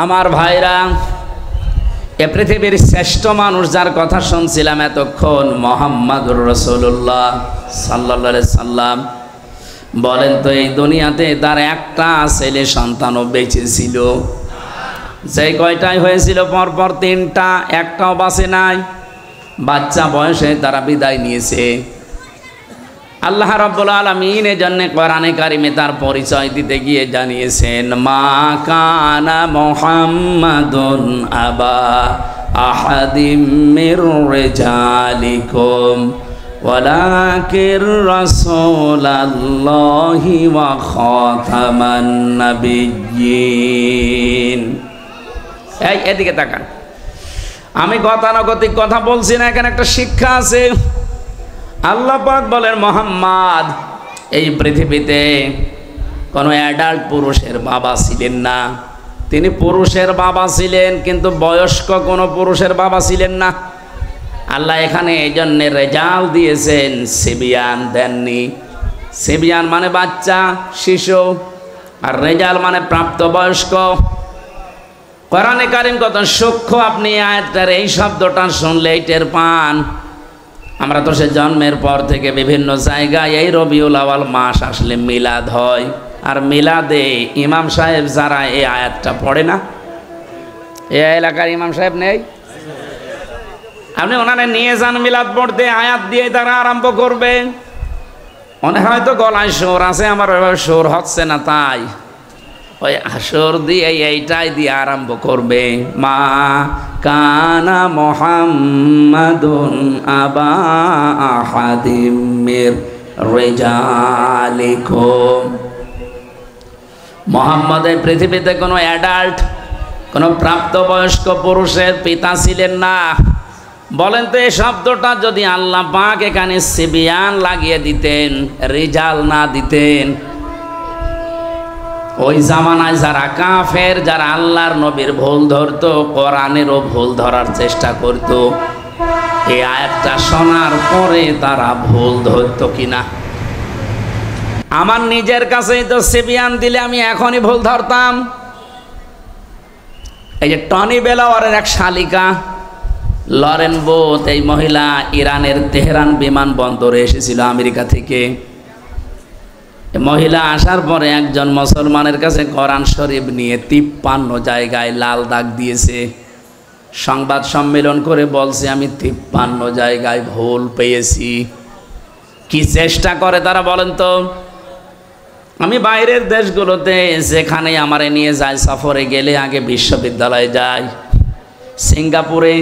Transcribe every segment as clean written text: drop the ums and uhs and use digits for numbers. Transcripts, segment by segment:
আমার ভাইরা, এ পৃথিবীর শ্রেষ্ঠ মানুষ যার কথা শুনছিলাম এতক্ষণ, মুহাম্মদুর রাসূলুল্লাহ সাল্লাল্লাহু আলাইহি সাল্লাম। বলেন তো, এই দুনিয়াতে তার একটা ছেলে সন্তানও বেঁচে ছিল? যে কয়টাই হয়েছিল পরপর তিনটা, একটাও বাঁচে নাই। বাচ্চা বয়সে তারা বিদায় নিয়েছে। আল্লাহ রাব্বুল আলামিন এজন্য কোরআনে কারিমে তার পরিচয় দিতে গিয়ে জানিয়েছেন, মা কানা মুহাম্মাদুন আবা আহাদিম মির রিজালিকুম ওয়ালাকির রাসূলুল্লাহি ওয়া খাতামান নাবিয়্যিন। এই এদিকে তাকান, আমি গতানুগতিক কথা বলছি না, এখানে একটা শিক্ষা আছে। আল্লাহ পাক বলেন, মুহাম্মদ এই পৃথিবীতে কোনো অ্যাডাল্ট পুরুষের বাবা ছিলেন না। তিনি পুরুষের বাবা ছিলেন, কিন্তু বয়স্ক কোনো পুরুষের বাবা ছিলেন না। আল্লাহ এখানে এই জন্যে রেজাল দিয়েছেন, সিবিয়ান দেননি। সিবিয়ান মানে বাচ্চা, শিশু, আর রেজাল মানে প্রাপ্তবয়স্ক। কোরআনে কারিম কত সূক্ষ্ম, আপনি আয়াতটার এই শব্দটা শুনলেই টের পান। আমরা তো সে জন্মের পর থেকে বিভিন্ন জায়গায় এই রবিউল আউয়াল মাস আসলে মিলাদ হয়, আর মিলাদে ইমাম সাহেব যারা এই আয়াতটা পড়ে না, এই এলাকার ইমাম সাহেব নেই, আপনি ওনারা নিয়ে যান মিলাদ পড়তে, আয়াত দিয়ে তারা আরম্ভ করবে। মনে হয়তো গলায় সুর আছে, আমার ওইভাবে সুর হচ্ছে না, তাই ওই সুর দিয়ে এইটাই দিয়ে আরম্ভ করবে, মা কানা মুহাম্মাদুন আবা আহাদিম মির রিজালিকুম। মুহাম্মদ এই পৃথিবীতে কোনো অ্যাডাল্ট, কোনো প্রাপ্তবয়স্ক পুরুষের পিতা ছিলেন না। বলেন তো, এই শব্দটা যদি আল্লাহ পাক এখানে সিবিয়ান লাগিয়ে দিতেন, রিজাল না দিতেন, ওই জামানায় যারা কাফের, যারা আল্লাহর নবীর ভুল ধরতো, কোরআনেরও ভুল ধরার চেষ্টা করত, এই আয়াতটা শোনার পরে তারা ভুল ধরতো কিনা? আমার নিজের কাছেই তো সিবিয়ান দিলে আমি এখনই ভুল ধরতাম। এই যে টনি বেলাওয়ারের এক শালিকা লরেন বোথ, এই মহিলা ইরানের তেহরান বিমানবন্দরে এসেছিল আমেরিকা থেকে। মহিলা আসার পরে একজন মুসলমানের কাছে কোরআন শরীফ নিয়ে 53 জায়গায় লাল দাগ দিয়েছে। সংবাদ সম্মেলন করে বলছে, আমি 53 জায়গায় ভুল পেয়েছি। কি চেষ্টা করে তারা বলেন তো? আমি বাইরের দেশগুলোতে যেখানে আমারে নিয়ে যায়, সফরে গেলে আগে বিশ্ববিদ্যালয়ে যাই, সিঙ্গাপুরে,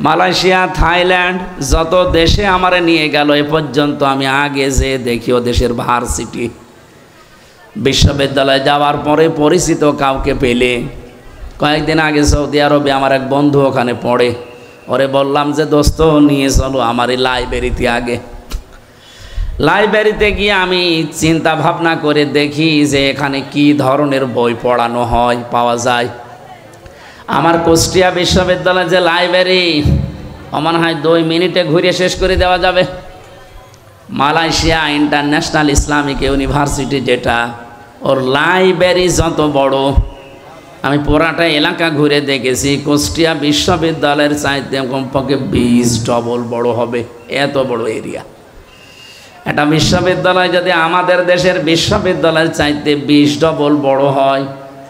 মালয়েশিয়া, থাইল্যান্ড, যত দেশে আমারে নিয়ে গেল এ পর্যন্ত আমি আগে যে দেখি ও দেশের ভার্সিটি, বিশ্ববিদ্যালয়ে যাওয়ার পরে পরিচিত কাউকে পেলে, কয়েকদিন আগে সৌদি আরবে আমার এক বন্ধু ওখানে পড়ে, ওরে বললাম যে দোস্ত নিয়ে চলো আমার এই লাইব্রেরিতে। আগে লাইব্রেরিতে গিয়ে আমি চিন্তা ভাবনা করে দেখি যে এখানে কি ধরনের বই পড়ানো হয়, পাওয়া যায়। আমার কুষ্টিয়া বিশ্ববিদ্যালয়ের যে লাইব্রেরি, মনে হয় 2 মিনিটে ঘুরে শেষ করে দেওয়া যাবে। মালয়েশিয়া ইন্টারন্যাশনাল ইসলামিক ইউনিভার্সিটি যেটা, ওর লাইব্রেরি যত বড়, আমি পুরাটা এলাকা ঘুরে দেখেছি, কুষ্টিয়া বিশ্ববিদ্যালয়ের চাইতে কমপক্ষে 20 ডবল বড় হবে, এত বড় এরিয়া। একটা বিশ্ববিদ্যালয় যদি আমাদের দেশের বিশ্ববিদ্যালয়ের চাইতে 20 ডবল বড় হয়,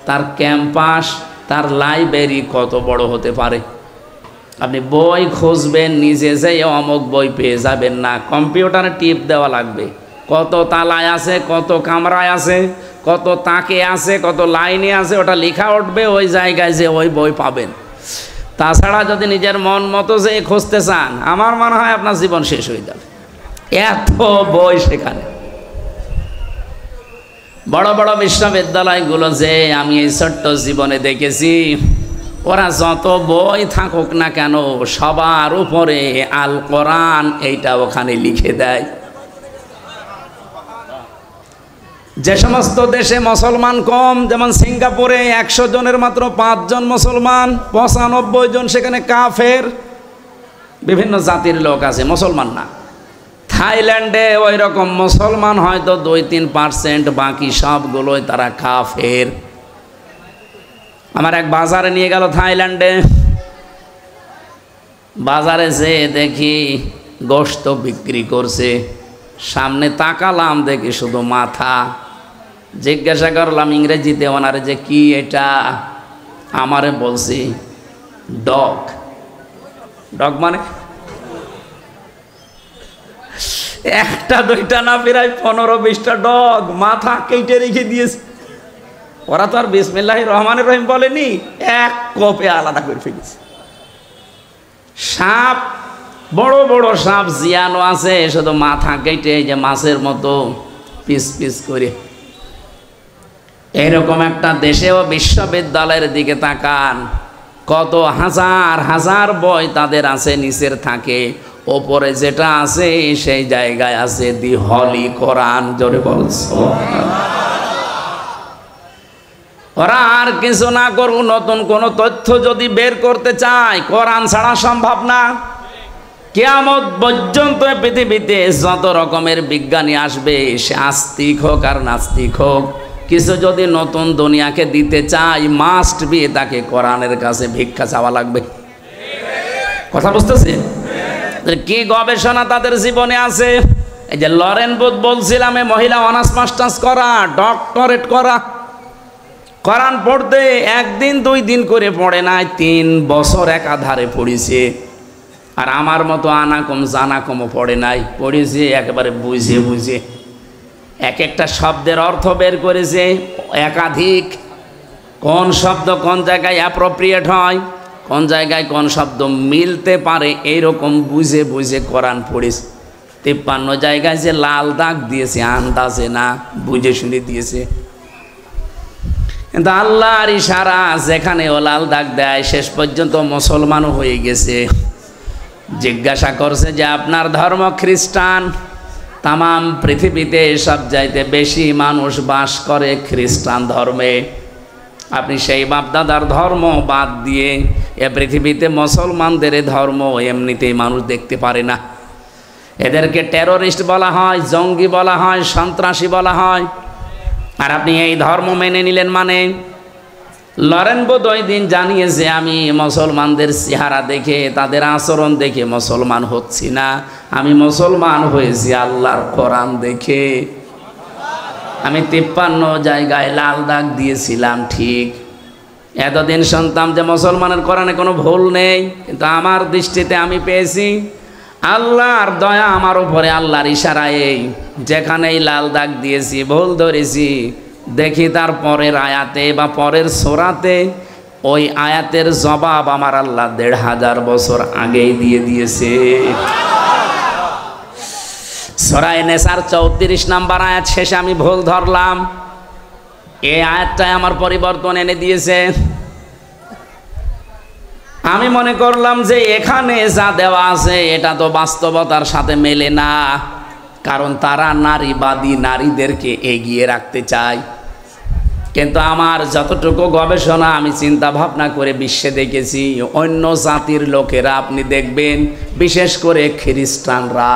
তার ক্যাম্পাস, তার লাইব্রেরি কত বড় হতে পারে? আপনি বই খুঁজবেন, নিজে যেয়ে অমুক বই পেয়ে যাবেন না, কম্পিউটারে টিপ দেওয়া লাগবে, কত তালায় আছে, কত কামরায় আছে, কত তাকে আছে, কত লাইনে আছে, ওটা লেখা উঠবে, ওই জায়গায় যে ওই বই পাবেন। তাছাড়া যদি নিজের মন মতো যে খুঁজতে চান, আমার মনে হয় আপনার জীবন শেষ হয়ে যাবে, এত বই সেখানে। বড় বড় বিশ্ববিদ্যালয়গুলো যে আমি এই ছোট্ট জীবনে দেখেছি, ওরা যত বই থাকুক না কেন, সবার উপরে আল কোরআন এইটা ওখানে লিখে দেয়। যে সমস্ত দেশে মুসলমান কম, যেমন সিঙ্গাপুরে 100 জনের মাত্র 5 জন মুসলমান, 95 জন সেখানে কাফের, বিভিন্ন জাতির লোক আছে, মুসলমান না। থাইল্যান্ডে ওই রকম মুসলমান হয়তো 2-3%, বাকি সবগুলোই তারা কাফের। আমার এক বাজারে নিয়ে গেল থাইল্যান্ডে। বাজারে যেয়ে দেখি গোশত বিক্রি করছে, সামনে তাকালাম দেখি শুধু মাথা। জিজ্ঞাসা করলাম ইংরেজিতে ওনারে যে কি এটা, আমারে বলছি ডগ। ডগ মানে একটা দুইটা না, প্রায় 15-20টা ডগ মাথা কেটে রেখে দিয়েছে। ওরা তো আর বিসমিল্লাহির রহমানির রহিম বলেনি, এক কোপে আলাদা করে ফেলেছে। সাপ, বড় বড় সাপ জিয়ানো আছে, শুধু মাথা কেটে যে মাছের মতো পিস পিস করে। এরকম একটা দেশেও বিশ্ববিদ্যালয়ের দিকে তাকান, কত হাজার হাজার বই তাদের আছে, নিচের থাকে, ওপরে যেটা আছে সেই জায়গায় আছে দি হলি কোরআন। জোরে বলছো। ওরা আর কিছু না করুক, নতুন কোন তথ্য যদি বের করতে চায় কোরআন ছাড়া সম্ভব না। কিয়ামত পর্যন্ত পৃথিবীতে যত রকমের বিজ্ঞানী আসবে, সে আস্তিক হোক আর নাস্তিক হোক, কিছু যদি নতুন দুনিয়াকে দিতে চায় মাস্ট বি তাকে কোরআনের কাছে ভিক্ষা চাওয়া লাগবে। কথা বুঝতেছে? কি গবেষণা তাদের জীবনে আছে। এই যে লরেন বুথ বলছিলাম, এই মহিলা অনার্স মাস্টার্স করা, ডক্টরেট করা, কোরআন পড়তে একদিন 2 দিন করে পড়ে নাই, 3 বছর একাধারে পড়েছে। আর আমার মতো আনাকম জানাকমও পড়ে নাই, পড়েছে একেবারে বুঝে বুঝে। এক একটা শব্দের অর্থ বের করেছে একাধিক, কোন শব্দ কোন জায়গায় অ্যাপ্রোপ্রিয়েট হয়, কোন জায়গায় কোন শব্দ মিলতে পারে, এইরকম বুঝে বুঝে কোরআন পড়েছে। 53 জায়গায় যে লাল দাগ দিয়েছে আন্দাজে না, বুঝে শুনে দিয়েছে। কিন্তু আল্লাহর ইশারা, যেখানে ও লাল দাগ দেয় শেষ পর্যন্ত মুসলমানও হয়ে গেছে। জিজ্ঞাসা করছে যে আপনার ধর্ম খ্রিস্টান, তামাম পৃথিবীতে সব চাইতে বেশি মানুষ বাস করে খ্রিস্টান ধর্মে, আপনি সেই বাপদাদার ধর্ম বাদ দিয়ে এ পৃথিবীতে মুসলমানদের ধর্ম এমনিতেই মানুষ দেখতে পারে না। এদেরকে টেরোরিস্ট বলা হয়, জঙ্গি বলা হয়, সন্ত্রাসী বলা হয়। আর আপনি এই ধর্ম মেনে নিলেন মানে? লরেন বুথ ওই দিন জানিয়েছে, আমি মুসলমানদের চেহারা দেখে তাদের আচরণ দেখে মুসলমান হচ্ছি না, আমি মুসলমান হয়েছি আল্লাহর কোরআন দেখে। আমি 53 জায়গায় লাল দাগ দিয়েছিলাম ঠিক, এতদিন শুনতাম যে মুসলমানের কোরআনে কোনো ভুল নেই, কিন্তু আমার দৃষ্টিতে আমি পেয়েছি আল্লাহর দয়া আমার উপরে, আল্লাহর ইশারায় যেখানেই লাল দাগ দিয়েছি, ভুল ধরেছি, দেখি তার পরের আয়াতে বা পরের সূরাতে ওই আয়াতের জবাব আমার আল্লাহ 1500 বছর আগেই দিয়ে দিয়েছে। সূরা নেসার 34 নম্বর আয়াত শেষে আমি ভুল ধরলাম, এই আয়াতটাই আমার পরিবর্তন এনে দিয়েছে। আমি মনে করলাম যে এখানে যা দেওয়া আছে এটা তো বাস্তবতার সাথে মেলে না, কারণ তারা নারীবাদী, নারীদেরকে এগিয়ে রাখতে চায়। কিন্তু আমার যতটুকু গবেষণা, আমি চিন্তা ভাবনা করে বিশ্বে দেখেছি, অন্য জাতির লোকেরা আপনি দেখবেন, বিশেষ করে খ্রিস্টানরা,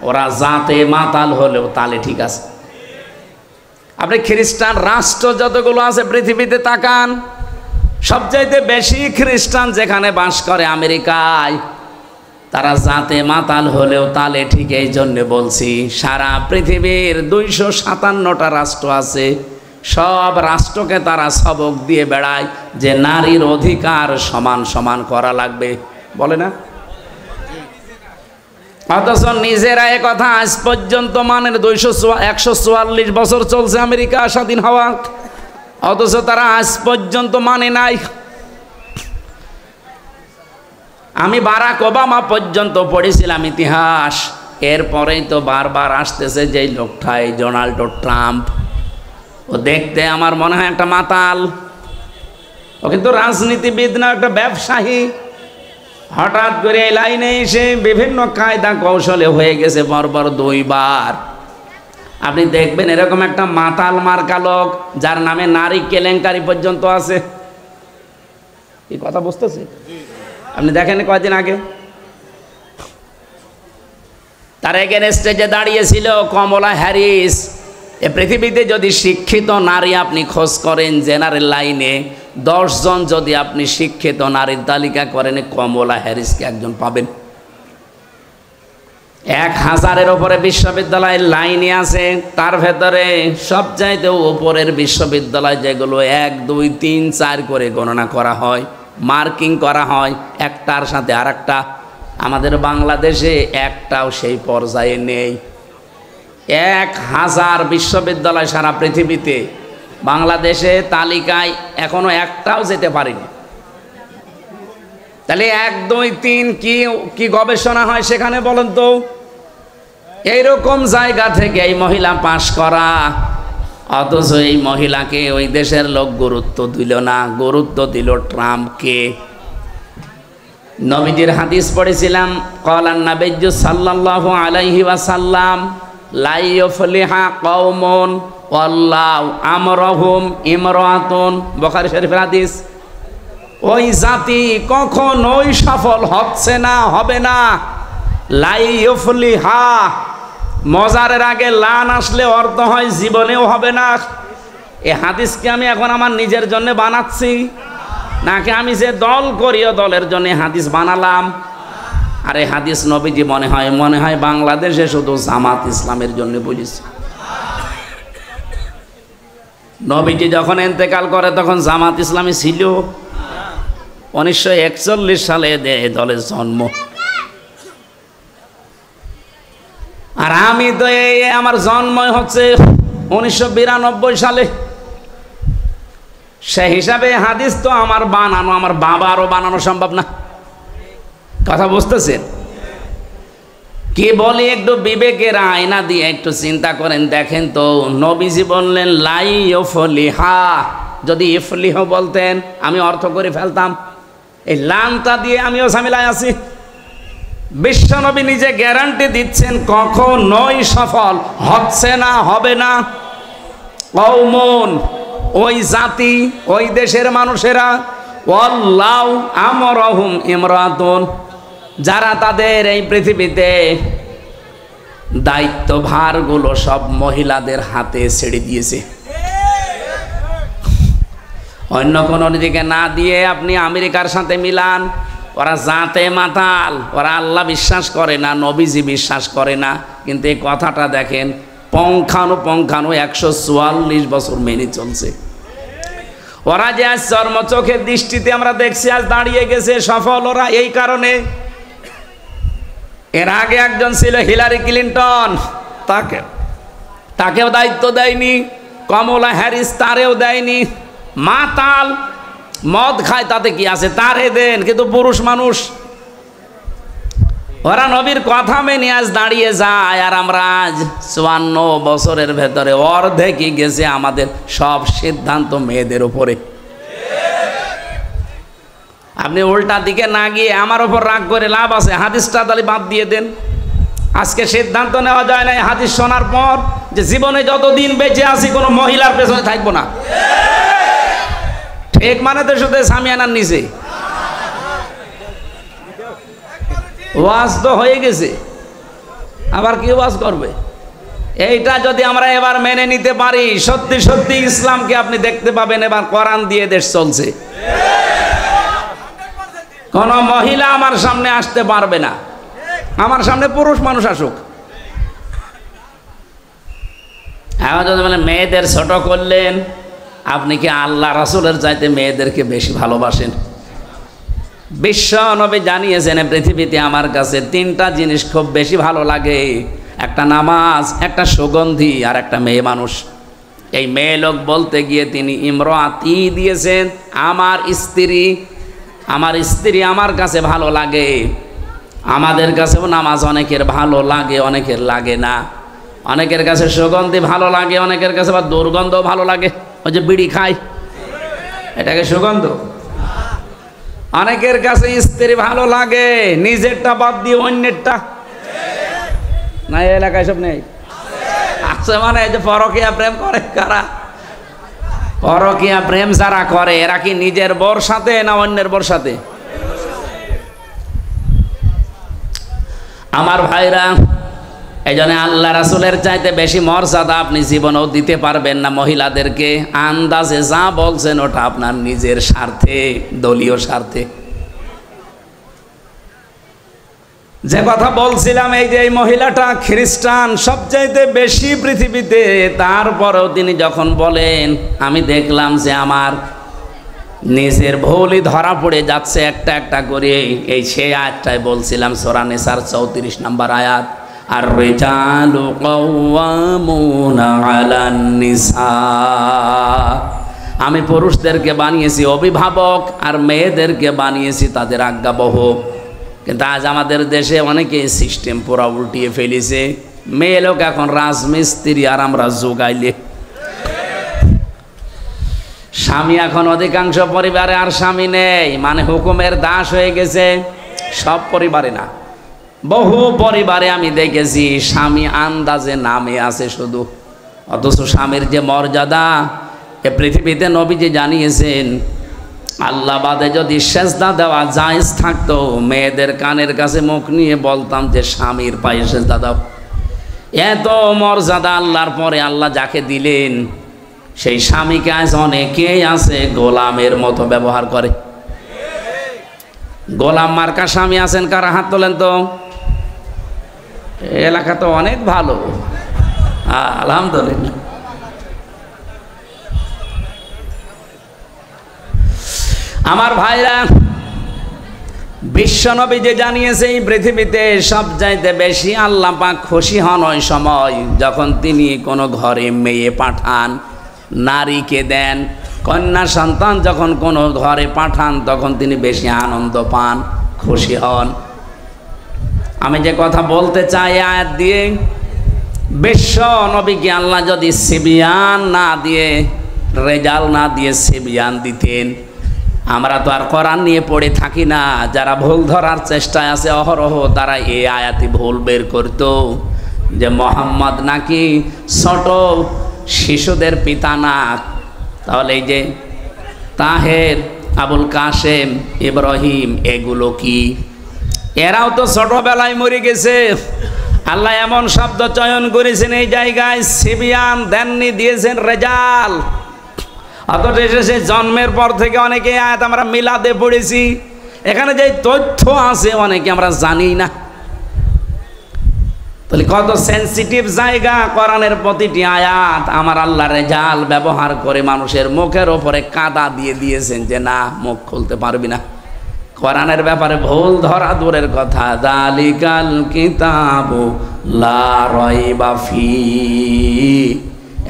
ওরা জাতে মাতাল হলেও তালে ঠিক আছে। আপনি খ্রিস্টান রাষ্ট্র যতগুলো আছে পৃথিবীতে তাকান, সবচাইতে বেশি খ্রিস্টান যেখানে বাস করে আমেরিকায়, তারা জাতে মাতাল হলেও তালে ঠিক। এই জন্যে বলছি, সারা পৃথিবীর 257টা রাষ্ট্র আছে, সব রাষ্ট্রকে তারা সবক দিয়ে বেড়ায় যে নারীর অধিকার সমান সমান করা লাগবে, বলে না? অথচ নিজেরা এ কথা আজ পর্যন্ত মানেন। 144 বছর চলছে আমেরিকা স্বাধীন হওয়া, অথচ তারা আজ পর্যন্ত মানে নাই। আমি বারাক ওবামা পর্যন্ত পড়েছিলাম ইতিহাস, এরপরেই তো বারবার আসতেছে যে লোকটা, এই ডোনাল্ড ট্রাম্প। ও দেখতে আমার মনে হয় একটা মাতাল, ও কিন্তু রাজনীতিবিদ না, একটা ব্যবসায়ী। হঠাৎ করে এই লাইনে এসে বিভিন্ন কায়দা কৌশলে হয়ে গেছে পরপর 2 বার। আপনি দেখবেন এরকম একটা মাতাল মার্কা লোক, যার নামে নারী কেলেঙ্কারি পর্যন্ত আছে। এই কথা বুঝতেছে? আপনি দেখেন কয়েকদিন আগে তার এগেনস্টে যে দাঁড়িয়েছিল কমলা হ্যারিস। এ পৃথিবীতে যদি শিক্ষিত নারী আপনি খোঁজ করেন জেনারেল লাইনে, 10 জন যদি আপনি শিক্ষিত নারীর তালিকা করেন, কমলা হ্যারিসকে একজন পাবেন। 1000-এর উপরে বিশ্ববিদ্যালয়ের লাইনে আছে, তার ভেতরে সবচাইতে উপরের বিশ্ববিদ্যালয় যেগুলো 1, 2, 3, 4 করে গণনা করা হয়, মার্কিং করা হয় একটার সাথে আরেকটা। আমাদের বাংলাদেশে একটাও সেই পর্যায়ে নেই। 1000 বিশ্ববিদ্যালয় সারা পৃথিবীতে, বাংলাদেশে তালিকায় এখনো একটাও যেতে পারেনি। তাহলে 1, 2, 3 কি গবেষণা হয় সেখানে বলেন তো? এইরকম জায়গা থেকে এই মহিলা পাশ করা, অথচ এই মহিলাকে ওই দেশের লোক গুরুত্ব দিল না, গুরুত্ব দিল ট্রাম্পকে। নবীজির হাদিস পড়েছিলাম, ক্বালান নাবিয়্যু সাল্লাল্লাহু আলাইহি ওয়াসাল্লাম লা ইউফলিহা কওমুন ওয়াল্লাহু আমরহুম ইমরাতুন, বুখারী শরীফের হাদিস। ওই জাতি কখনোই সফল হচ্ছে না, হবে না। লা ইউফলিহা, মজারের আগে লান আসলে অর্থ হয় জীবনেও হবে না। এই হাদিসকে আমি এখন আমার নিজের জন্য বানাচ্ছি, নাকি আমি যে দল করি ও দলের জন্য হাদিস বানালাম? আর এই হাদিস নবীজি মনে হয় বাংলাদেশে শুধু জামাত ইসলামের জন্য বলেছে। নবীজি যখন ইন্তেকাল করে তখন জামাত ইসলামী ছিল। 1941 সালে এই দলের জন্ম। আর আমি তো আমার জন্মই হচ্ছে 1992 সালে। সে হিসাবে হাদিস তো আমার বানানো, আমার বাবারও বানানো সম্ভব না। কথা বুঝতেছেন? কি বলি, একটু বিবেকের আয়না দিয়ে একটু চিন্তা করেন, দেখেন তো। নবীজি বললেন লাই ইফলিহা, যদি ইফলিহ বলতেন আমি অর্থ করে ফেলতাম। এই লানটা দিয়ে আমিও ঝামেলায় আছি। বিশ্বনবী নিজে গ্যারান্টি দিচ্ছেন কখনোই সফল হচ্ছে না, হবে না। কওমুন, ওই জাতি, ওই দেশের মানুষেরা, ওয়াল্লাহু আমরহুম ইমরাতুন, যারা তাদের এই পৃথিবীতে দায়িত্বভারগুলো সব মহিলাদের হাতে ছেড়ে দিয়েছে। অন্য কোনো দিকে না দিয়ে আপনি আমেরিকার সাথে মিলান, ওরা জাতে মাতাল, ওরা আল্লাহ বিশ্বাস করে না, নবীজি বিশ্বাস করে না। কিন্তু এই কথাটা দেখেন, পঙ্খানু 144 বছর মেনে চলছে। ওরা যে আজ চর্মচোখের দৃষ্টিতে আমরা দেখছি আজ দাঁড়িয়ে গেছে সফল, ওরা এই কারণে। এর আগে একজন ছিল হিলারি ক্লিনটন, তাকেও দায়িত্ব দেয়নি। কমলা হ্যারিস, তারেও দেয়নি। মাতাল, মদ খায়, তাতে কি আছে, তারে দেন। কিন্তু পুরুষ মানুষ, ওরা নবীর কথা মেনে আজ দাঁড়িয়ে যায়। আর আমরা আজ 54 বছরের ভেতরে অর্ধেকই গেছে আমাদের সব সিদ্ধান্ত মেয়েদের উপরে। আপনি উল্টা দিকে না গিয়ে আমার ওপর রাগ করে লাভ আছে? হাদিসটা তাহলে বাদ দিয়ে দেন। আজকে সিদ্ধান্ত নেওয়া যায় না হাদিস শোনার পর যে জীবনে যতদিন বেঁচে আছি কোনো মহিলার পেছনে থাকবো না। ঠিক মানে তো শুধু সামিয়ানার নিচে ওয়াজ তো হয়ে গেছে, আবার কি ওয়াজ করবে? এইটা যদি আমরা এবার মেনে নিতে পারি, সত্যি সত্যি ইসলামকে আপনি দেখতে পাবেন এবার কোরআন দিয়ে দেশ চলছে। কোন মহিলা আমার সামনে আসতে পারবে না, আমার সামনে পুরুষ মানুষ আসুক। এখন যদি বলেন মেয়েদের ছোট করলেন, আপনি কি আল্লাহ রাসূলের চাইতে মেয়েদেরকে বেশি ভালোবাসেন? বিশ্ব নবী জানিয়েছেন পৃথিবীতে আমার কাছে 3টা জিনিস খুব বেশি ভালো লাগে, একটা নামাজ, একটা সুগন্ধি, আর একটা মেয়ে মানুষ। এই মেয়ে লোক বলতে গিয়ে তিনি ইমরাতি দিয়েছেন, আমার স্ত্রী। আমার স্ত্রী আমার কাছে ভালো লাগে। আমাদের কাছেও নামাজ অনেকের ভালো লাগে, অনেকের লাগে না। অনেকের কাছে সুগন্ধি ভালো লাগে, অনেকের কাছে আবার দুর্গন্ধ ভালো লাগে। ওই যে বিড়ি খায়, এটাকে সুগন্ধ। অনেকের কাছে স্ত্রী ভালো লাগে, নিজেরটা বাদ দিয়ে অন্যেরটা। না এই এলাকায় সব নেই আছে? মানে এই যে পরকীয়া প্রেম করে কারা? পরকীয়া প্রেম যারা করে এরা কি নিজের বর সাথে না অন্যের বর সাথে? আমার ভাইরা, এই জন্য আল্লাহ রাসূলের চাইতে বেশি মর্যাদা আপনি জীবনেও দিতে পারবেন না মহিলাদেরকে। আন্দাজে যা বলছেন ওটা আপনার নিজের স্বার্থে, দলীয় স্বার্থে। যে কথা বলছিলাম, এই যে এই মহিলাটা খ্রিস্টান সবচাইতে বেশি পৃথিবীতে, তারপরেও তিনি যখন বলেন আমি দেখলাম যে আমার নিজের ভুলই ধরা পড়ে যাচ্ছে একটা একটা করে, এই সেই আয়াতটাই বলছিলাম সূরা নিসার 34 নম্বর আয়াত, আর রিজালু কাওয়ামুনা আলান নিসা। আমি পুরুষদেরকে বানিয়েছি অভিভাবক আর মেয়েদেরকে বানিয়েছি তাদের আজ্ঞাবহ। কিন্তু আজ আমাদের দেশে অনেকে সিস্টেম পুরা উল্টিয়ে ফেলেছে। মেয়ে লোক এখন রাজমিস্ত্রি আর আমরা যোগাইলে। স্বামী এখন অধিকাংশ পরিবারে আর স্বামী নেই, মানে হুকুমের দাস হয়ে গেছে। সব পরিবারে না, বহু পরিবারে আমি দেখেছি স্বামী আন্দাজে নামে আছে শুধু, অথচ স্বামীর যে মর্যাদা এ পৃথিবীতে নবীজি জানিয়েছেন। আল্লাহ বাদে যদি সেজদা দেওয়া জায়েজ থাকতো, মেয়েদের কানের কাছে মুখ নিয়ে বলতাম যে স্বামীর পায়ে সেজদা দাও। এত মর্যাদা আল্লাহর পরে আল্লাহ যাকে দিলেন, সেই স্বামীকে আজ অনেকেই আছে গোলামের মতো ব্যবহার করে। গোলাম মার্কা স্বামী আছেন কারা? হাত তোলেন তো। এলাকা তো অনেক ভালো, আলহামদুলিল্লাহ। আমার ভাইরা, বিশ্বনবী যে জানিয়েছে এই পৃথিবীতে সবচাইতে বেশি আল্লাহ পাক খুশি হন ওই সময় যখন তিনি কোনো ঘরে মেয়ে পাঠান, নারীকে দেন। কন্যা সন্তান যখন কোনো ঘরে পাঠান তখন তিনি বেশি আনন্দ পান, খুশি হন। আমি যে কথা বলতে চাই আয়াত দিয়ে, বিশ্ব নবীকে আল্লাহ যদি সিবিয়ান না দিয়ে, রেজাল না দিয়ে সিবিয়ান দিতেন, আমরা তো আর কোরআন নিয়ে পড়ে থাকি না। যারা ভুল ধরার চেষ্টায় আছে অহরহ, তারা এই আয়াতি ভুল বের করতো যে মোহাম্মদ নাকি ছোট শিশুদের পিতা না। তাহলে এই যে তাহের, আবুল কাসেম, ইব্রাহিম, এগুলো কি? এরাও তো ছোটবেলায় মরে গেছে। আল্লাহ এমন শব্দ চয়ন করেছেন এই জায়গায়, সিবিয়ান দেননি, দিয়েছেন রেজাল। অথচ এসেছে জন্মের পর থেকে অনেকে আয়াত আমরা মিলাদে পড়েছি, এখানে যে তথ্য আছে অনেকে আমরা জানি না। তাহলে কত সেন্সিটিভ জায়গা কোরআনের প্রতিটি আয়াত। আমার আল্লাহ রেজাল ব্যবহার করে মানুষের মুখের ওপরে কাদা দিয়ে দিয়েছেন যে না, মুখ খুলতে পারবি না। কোরআনের ব্যাপারে ভুল ধরা দূরের কথা, যালিকাল কিতাবু লা রাইবা ফি,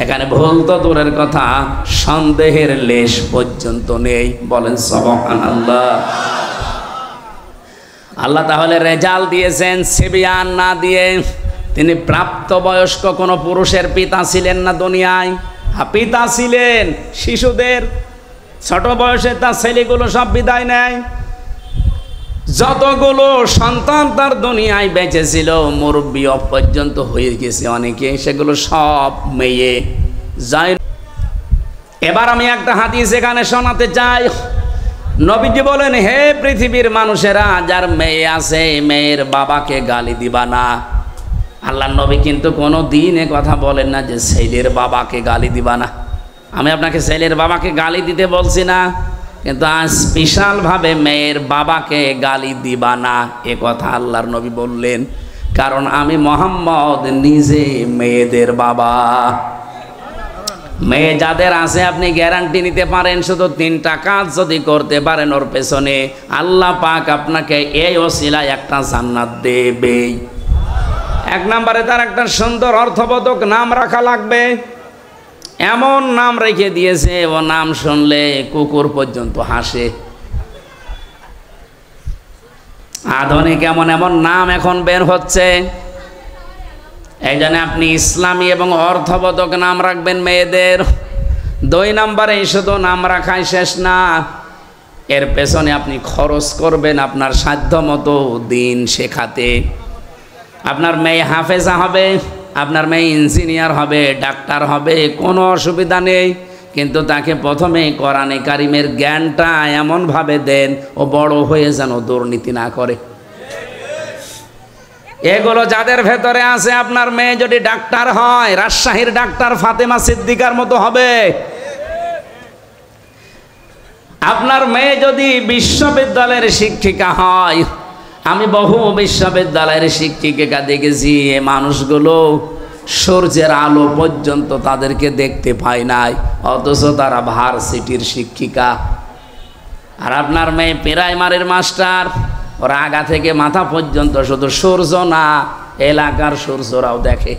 এখানে ভুল তো দূরের কথা, সন্দেহের লেশ পর্যন্ত নেই। বলেন সুবহানাল্লাহ। আল্লাহ তাহলে রেজাল দিয়েছেন সিবিয়ান না দিয়ে। তিনি প্রাপ্তবয়স্ক কোনো পুরুষের পিতা ছিলেন না দুনিয়ায়। পিতা ছিলেন শিশুদের, ছোট বয়সে তার ছেলেগুলো সব বিদায় নেয়। যতগুলো সন্তান তার দুনিয়ায় বেঁচে ছিল, মুরব্বী পর্যন্ত হয়ে গেছে অনেকে, সেগুলো সব মেয়ে যায়। এবার আমি একটা হাদিস এখানে শোনাতে চাই। নবীজি বলেন, হে পৃথিবীর মানুষেরা, যার মেয়ে আছে মেয়ের বাবাকে গালি দিবা না। আল্লাহ নবী কিন্তু কোনো দিন এ কথা বলেন না যে ছেলের বাবাকে গালি দিবা না। আমি আপনাকে ছেলের বাবাকে গালি দিতে বলছি না, কিন্তু আজ স্পেশালভাবে মেয়ের বাবাকে গালি দিবা না এ কথা আল্লাহর নবী বললেন। কারণ আমি মুহাম্মদ নিজে মেয়েদের বাবা। মেয়ে যাদের আছে আপনি গ্যারান্টি নিতে পারেন, শুধু 3টা কাজ যদি করতে পারেন ওর পেছনে, আল্লাহ পাক আপনাকে এই ওসিলায় একটা জান্নাত দেবেই। 1 নম্বরে তার একটা সুন্দর অর্থবোধক নাম রাখা লাগবে। এমন নাম রেখে দিয়েছে ও নাম শুনলে কুকুর পর্যন্ত হাসে। আধুনিক এমন এমন নাম এখন বের হচ্ছে। এই জন্য আপনি ইসলামী এবং অর্থবোধক নাম রাখবেন মেয়েদের। 2 নম্বরে শুধু নাম রাখাই শেষ না, এর পেছনে আপনি খরচ করবেন আপনার সাধ্য মতো দিন শেখাতে। আপনার মেয়ে হাফেজা হবে, আপনার মেয়ে ইঞ্জিনিয়ার হবে, ডাক্তার হবে, কোনো অসুবিধা নেই, কিন্তু তাকে প্রথমে কোরআনে কারিমের জ্ঞানটা এমনভাবে দেন ও বড় হয়ে যেন দুর্নীতি না করে। এগুলো যাদের ভেতরে আছে, আপনার মেয়ে যদি ডাক্তার হয়, রাজশাহীর ডাক্তার ফাতেমা সিদ্দিকার মতো হবে। আপনার মেয়ে যদি বিশ্ববিদ্যালয়ের শিক্ষিকা হয়, আমি বহু বিশ্ববিদ্যালয়ের শিক্ষিকা দেখেছি, এই মানুষগুলো সূর্যের আলো পর্যন্ত তাদেরকে দেখতে পায় নাই, অথচ তারা ভার্সিটির শিক্ষিকা। আর আপনার মেয়ে প্রাইমারির মাস্টার, ওরা আগা থেকে মাথা পর্যন্ত শুধু সূর্য না, এলাকার সূর্যরাও দেখে।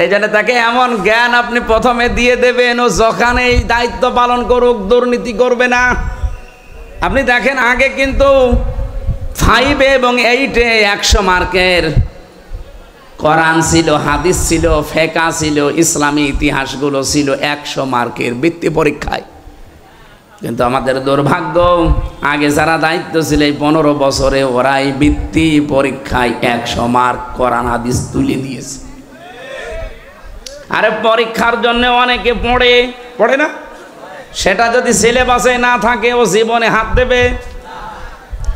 এই জন্য তাকে এমন জ্ঞান আপনি প্রথমে দিয়ে দেবেন, ও যখন এই দায়িত্ব পালন করুক দুর্নীতি করবে না। আপনি দেখেন আগে কিন্তু 5 এবং 8-এ 100 মার্কের কোরআন ছিল, হাদিস ছিল, ফিকহ ছিল, ইসলামী ইতিহাসগুলো ছিল 100 মার্কের বৃত্তি পরীক্ষায়। কিন্তু আমাদের দুর্ভাগ্য, আগে যারা দায়িত্ব ছিল এই 15 বছরে ওরাই বৃত্তি পরীক্ষায় 100 মার্ক কোরআন হাদিস তুলে দিয়েছে। আরে পরীক্ষার জন্য অনেকে পড়ে না, সেটা যদি সিলেবাসে না থাকে ও জীবনে হাত দেবে।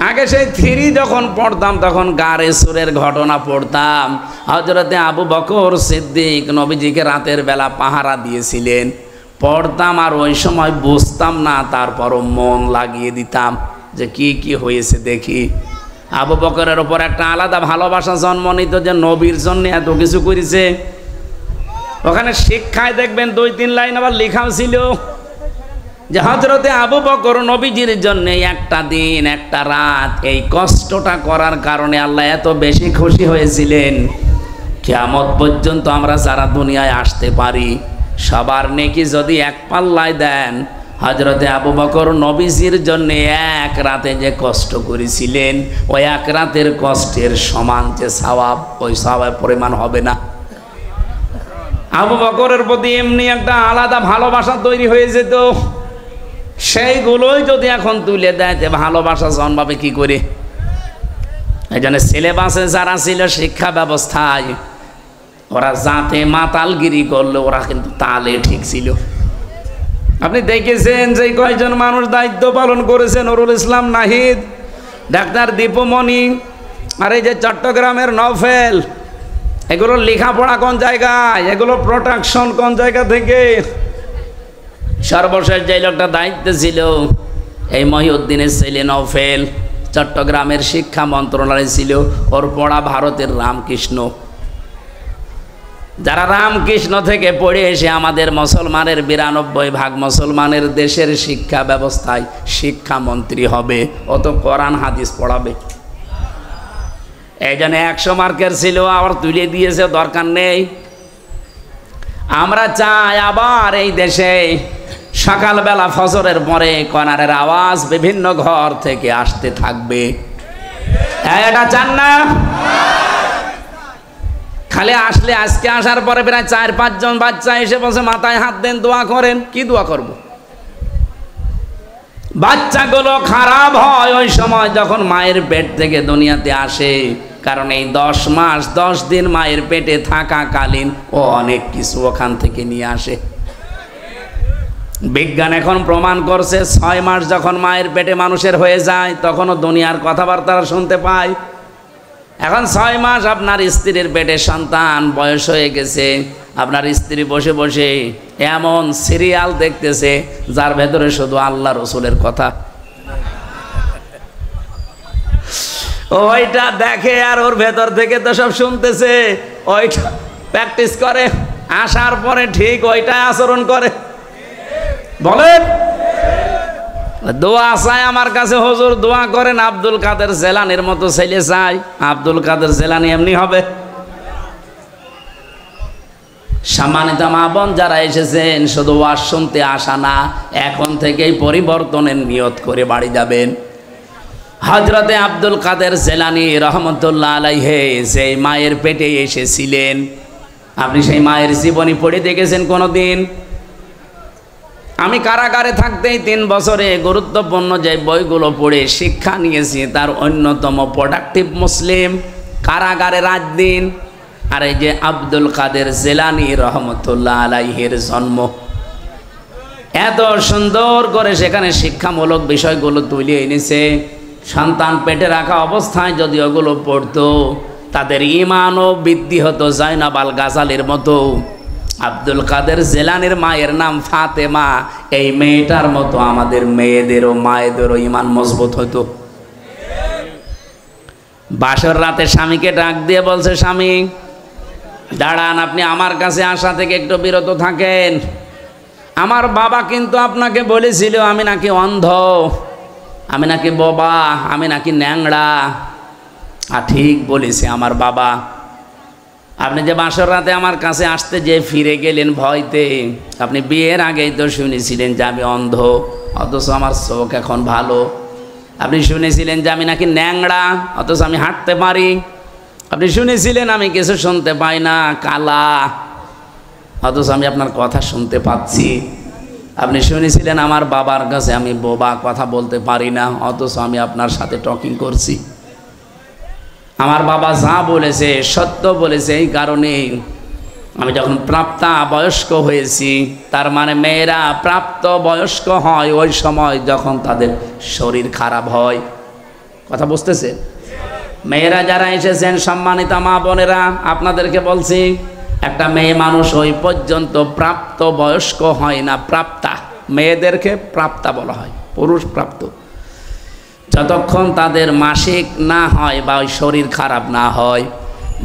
আগে সেই 3 যখন পড়তাম তখন গারে সুরের ঘটনা পড়তাম। হযরতে আবু বকর সিদ্দিক নবীজিকে রাতের বেলা পাহারা দিয়েছিলেন, পড়তাম আর ওই সময় বুঝতাম না, তারপরও মন লাগিয়ে দিতাম যে কি কি হয়েছে দেখি। আবু বকরের ওপর একটা আলাদা ভালোবাসা জন্ম নিত যে নবীর জন্য এত কিছু করেছে। ওখানে শিক্ষায় দেখবেন 2-3 লাইন আবার লেখাও ছিল যে হযরতে আবু বকর নবীজির জন্য একটা দিন একটা রাত এই কষ্টটা করার কারণে আল্লাহ এত বেশি খুশি হয়েছিলেন, কিয়ামত পর্যন্ত আমরা যারা দুনিয়ায় আসতে পারি সবার নেকি যদি এক পাল্লায় দেন, হযরতে আবু বকর নবীজির জন্য এক রাতে যে কষ্ট করেছিলেন ওই এক রাতের কষ্টের সমান যে সওয়াব, ওই সওয়াবের পরিমাণ হবে না। আবু বকরের প্রতি এমনি একটা আলাদা ভালোবাসা তৈরি হয়ে যেত, সেইগুলোই যদি এখন তুলে দেয় যে ভালোবাসা জন্মাবে কি করে। এই জন্য সিলেবাসে যারা ছিল শিক্ষা ব্যবস্থায়, ওরা যাতে মাতালগিরি করলো ওরা কিন্তু তালে ঠিক ছিল। আপনি দেখেছেন যে কয়জন মানুষ দায়িত্ব পালন করেছেন, নুরুল ইসলাম নাহিদ, ডাক্তার দীপুমণি, আর এই যে চট্টগ্রামের নওফেল, এগুলো লেখাপড়া কোন জায়গায়, এগুলো প্রোটেকশন কোন জায়গা থেকে। সর্বশেষ যে লোকটা দায়িত্বে ছিল এই মহিউদ্দিনের ছেলে নওফেল, চট্টগ্রামের শিক্ষা মন্ত্রণালয় ছিল, ওর পড়া ভারতের রামকৃষ্ণ। যারা রামকৃষ্ণ থেকে পড়ে এসে আমাদের মুসলমানের 92% মুসলমানের দেশের শিক্ষা ব্যবস্থায় শিক্ষামন্ত্রী হবে, ও তো কোরআন হাদিস পড়াবে। এই জন্য 100 মার্কের ছিল আবার তুলে দিয়েছে, দরকার নেই। আমরা চাই আবার এই দেশে সকালবেলা ফজরের পরে কনারের আওয়াজ বিভিন্ন ঘর থেকে আসতে থাকবে। এটা চান না? খালি আসলে আজকে আসার পরে প্রায় 4-5 জন বাচ্চা এসে বসে মাথায় হাত দেন, দোয়া করেন। কি দোয়া করব? বাচ্চাগুলো খারাপ হয় ওই সময় যখন মায়ের পেট থেকে দুনিয়াতে আসে, কারণ এই 10 মাস 10 দিন মায়ের পেটে থাকাকালীন ও অনেক কিছু ওখান থেকে নিয়ে আসে। বিজ্ঞান এখন প্রমাণ করছে 6 মাস যখন মায়ের পেটে মানুষের হয়ে যায় তখনও দুনিয়ার কথাবার্তা শুনতে পায়। এখন 6 মাস আপনার স্ত্রীর পেটে সন্তান বয়স হয়ে গেছে, আপনার স্ত্রী বসে বসে এমন সিরিয়াল দেখতেছে যার ভেতরে শুধু আল্লাহ রসুলের কথা। ওইটা দেখে আর ওর ভেতর থেকে তো সব শুনতেছে, ওইটা প্র্যাকটিস করে, আসার পরে ঠিক ওইটা আচরণ করে। বলেন, দোয়া চাই আমার কাছে, হুজুর দোয়া করেন আব্দুল কাদের জেলানির মতো ছেলে চাই। আব্দুল কাদের জেলানি এমনি হবে? সম্মানিত মা বোন যারা এসেছেন, শুধু ওয়াজ শুনতে আসা না, এখন থেকেই পরিবর্তনের নিয়ত করে বাড়ি যাবেন। হযরতে আব্দুল কাদের জেলানি রহমতুল্লাহ আলাইহি সেই মায়ের পেটে এসেছিলেন, আপনি সেই মায়ের জীবনী পড়ে দেখেছেন কোনোদিন? আমি কারাগারে থাকতেই 3 বছরে গুরুত্বপূর্ণ যে বইগুলো পড়ে শিক্ষা নিয়েছি তার অন্যতম প্রোডাক্টিভ মুসলিম, কারাগারে রাত দিন। আর এই যে আব্দুল কাদের জেলানি রহমতুল্লাহ আলাইহির জন্ম, এত সুন্দর করে সেখানে শিক্ষামূলক বিষয়গুলো তুলে এনেছে। সন্তান পেটে রাখা অবস্থায় যদি ওগুলো পড়তো তাদের ঈমানও বৃদ্ধি হতো জাইনাব আল গাজালির মতো। আব্দুল কাদের জেলানির মায়ের নাম ফাতেমা, এই মেয়েটার মতো আমাদের মেয়েদেরও মায়েদেরও ঈমান মজবুত হতো। বাসর রাতে স্বামীকে ডাক দিয়ে বলছে, স্বামী দাঁড়ান, আপনি আমার কাছে আসা থেকে একটু বিরত থাকেন। আমার বাবা কিন্তু আপনাকে বলেছিল আমি নাকি অন্ধ, আমি নাকি বোবা, আমি নাকি ন্যাংড়া। আর ঠিক বলেছে আমার বাবা। আপনি যে বাসর রাতে আমার কাছে আসতে যে ফিরে গেলেন ভয়তে, আপনি বিয়ের আগেই তো শুনেছিলেন যে আমি অন্ধ, অথচ আমার চোখ এখন ভালো। আপনি শুনেছিলেন যে আমি নাকি ন্যাংড়া, অথচ আমি হাঁটতে পারি। আপনি শুনেছিলেন আমি কিছু শুনতে পাই না, কালা, অথচ আমি আপনার কথা শুনতে পাচ্ছি। আপনি শুনেছিলেন আমার বাবার কাছে আমি বোবা, কথা বলতে পারি না, অথচ আমি আপনার সাথে টকিং করছি। আমার বাবা যা বলেছে সত্য বলেছে, এই কারণে আমি যখন প্রাপ্তা বয়স্ক হয়েছি, তার মানে মেয়েরা প্রাপ্ত বয়স্ক হয় ওই সময় যখন তাদের শরীর খারাপ হয়। কথা বুঝতেছে? মেয়েরা যারা এসেছেন সম্মানিত মা বোনেরা, আপনাদেরকে বলছি, একটা মেয়ে মানুষ ওই পর্যন্ত প্রাপ্ত বয়স্ক হয় না, প্রাপ্তা। মেয়েদেরকে প্রাপ্তা বলা হয়, পুরুষ প্রাপ্ত। যতক্ষণ তাদের মাসিক না হয় বা ওই শরীর খারাপ না হয়,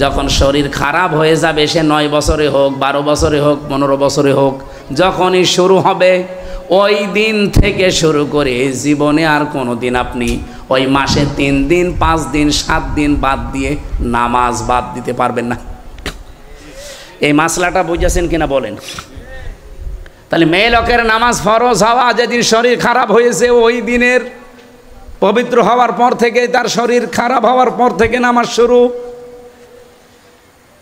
যখন শরীর খারাপ হয়ে যাবে, সে 9 বছরে হোক, 12 বছরে হোক, 15 বছরে হোক, যখনই শুরু হবে ওই দিন থেকে শুরু করে জীবনে আর কোনো দিন আপনি ওই মাসে 3 দিন, 5 দিন, 7 দিন বাদ দিয়ে নামাজ বাদ দিতে পারবেন না। এই মাসলাটা বুঝেছেন কিনা বলেন? তাহলে মেয়ে লোকের নামাজ ফরজ হওয়া যেদিন শরীর খারাপ হয়েছে ওই দিনের পবিত্র হওয়ার পর থেকে, তার শরীর খারাপ হওয়ার পর থেকে নামাজ শুরু।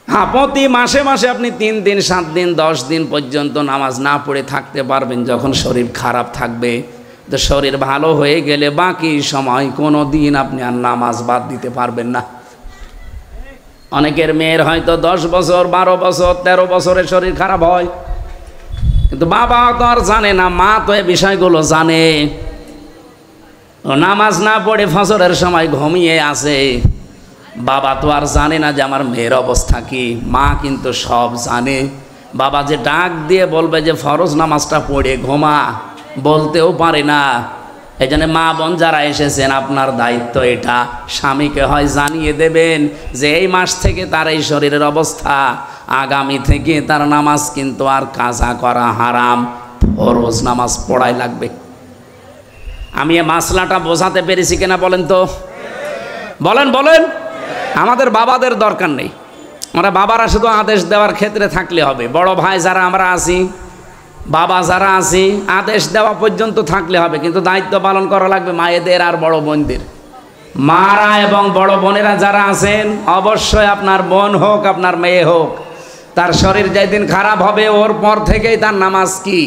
হ্যাঁ, প্রতি মাসে মাসে আপনি 3 দিন, 7 দিন, 10 দিন পর্যন্ত নামাজ না পড়ে থাকতে পারবেন যখন শরীর খারাপ থাকবে। তো শরীর ভালো হয়ে গেলে বাকি সময় কোনো দিন আপনি আর নামাজ বাদ দিতে পারবেন না। অনেকের মেয়ের হয়তো 10 বছর, 12 বছর, 13 বছরে শরীর খারাপ হয়, কিন্তু বাবা তো আর জানে না, মা তো এই বিষয়গুলো জানে। ও নামাজ না পড়ে ফজরের সময় ঘুমিয়ে আছে, বাবা তো আর জানে না যে আমার মেয়ের অবস্থা কি। মা কিন্তু সব জানে। বাবা যে ডাক দিয়ে বলবে যে ফরজ নামাজটা পড়ে ঘুমা, বলতেও পারে না। এই জন্য মা বোন যারা এসেছেন, আপনার দায়িত্ব এটা, স্বামীকে হয় জানিয়ে দেবেন যে এই মাস থেকে তার এই শরীরের অবস্থা, আগামী থেকে তার নামাজ কিন্তু আর কাজা করা হারাম, ফরজ নামাজ পড়াই লাগবে। আমি এই মাসলাটা বোঝাতে পেরেছি কিনা বলেন তো? বলেন বলেন। আমাদের বাবাদের দরকার নেই, আমরা বাবারা শুধু আদেশ দেওয়ার ক্ষেত্রে থাকলে হবে। বড় ভাই যারা আমরা আছি, বাবা যারা আছি, আদেশ দেওয়া পর্যন্ত থাকলে হবে, কিন্তু দায়িত্ব পালন করা লাগবে মায়েদের আর বড় বোনদের। মারা এবং বড় বোনেরা যারা আছেন, অবশ্যই আপনার বোন হোক, আপনার মেয়ে হোক, তার শরীর যেদিন খারাপ হবে ওর পর থেকেই তার নামাজ কি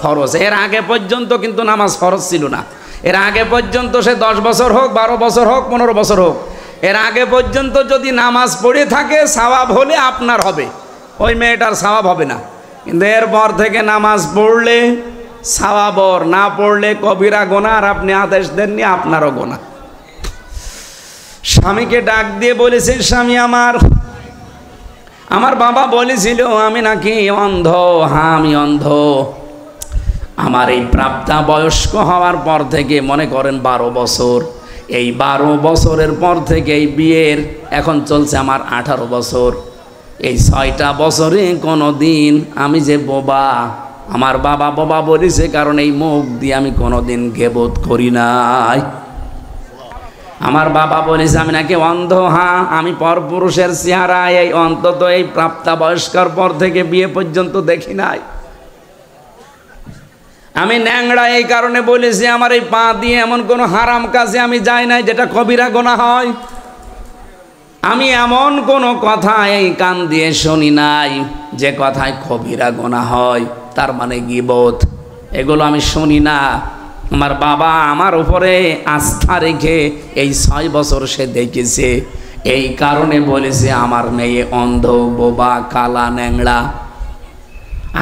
ফরজ। এর আগে পর্যন্ত কিন্তু নামাজ ফরজ ছিল না। এর আগে পর্যন্ত সে 10 বছর হোক, 12 বছর হোক, 15 বছর হোক, এর আগে পর্যন্ত যদি নামাজ পড়ে থাকে সওয়াব হলে আপনার হবে, ওই মেয়েটার সওয়াব হবে না। কিন্তু এরপর থেকে নামাজ পড়লে সওয়াব, না পড়লে কবিরা গুনাহ, আর আপনি আদেশ দেননি, আপনারও গুনাহ। স্বামীকে ডাক দিয়ে বলেছে, স্বামী আমার বাবা বলেছিল আমি নাকি অন্ধ। হ্যাঁ, আমি অন্ধ। আমার এই প্রাপ্তা বয়স্ক হওয়ার পর থেকে, মনে করেন 12 বছর, এই 12 বছরের পর থেকে এই বিয়ের এখন চলছে আমার 18 বছর। এই 6টা বছরে কোনো দিন আমি যে বোবা, আমার বাবা বোবা বলেছে, কারণ এই মুখ দিয়ে আমি কোনো দিন গীবত করি নাই। আমার বাবা বলেছে আমি নাকি অন্ধ। হ্যাঁ, আমি পরপুরুষের চেহারা এই অন্তত এই প্রাপ্তা বয়স্কর পর থেকে বিয়ে পর্যন্ত দেখি নাই। আমি ন্যাংড়া এই কারণে বলেছি, আমার এই পা দিয়ে এমন কোনো হারাম কাজে আমি যাই নাই যেটা কবিরা গুনাহ হয়। আমি এমন কোনো কথা এই কান দিয়ে শুনি নাই যে কথায় কবিরা গুনাহ হয়, তার মানে গীবত, এগুলো আমি শুনি না। আমার বাবা আমার উপরে আস্থা রেখে এই 6 বছর সে দেখেছে, এই কারণে বলেছে আমার মেয়ে অন্ধ, বোবা, কালা, ন্যাংড়া।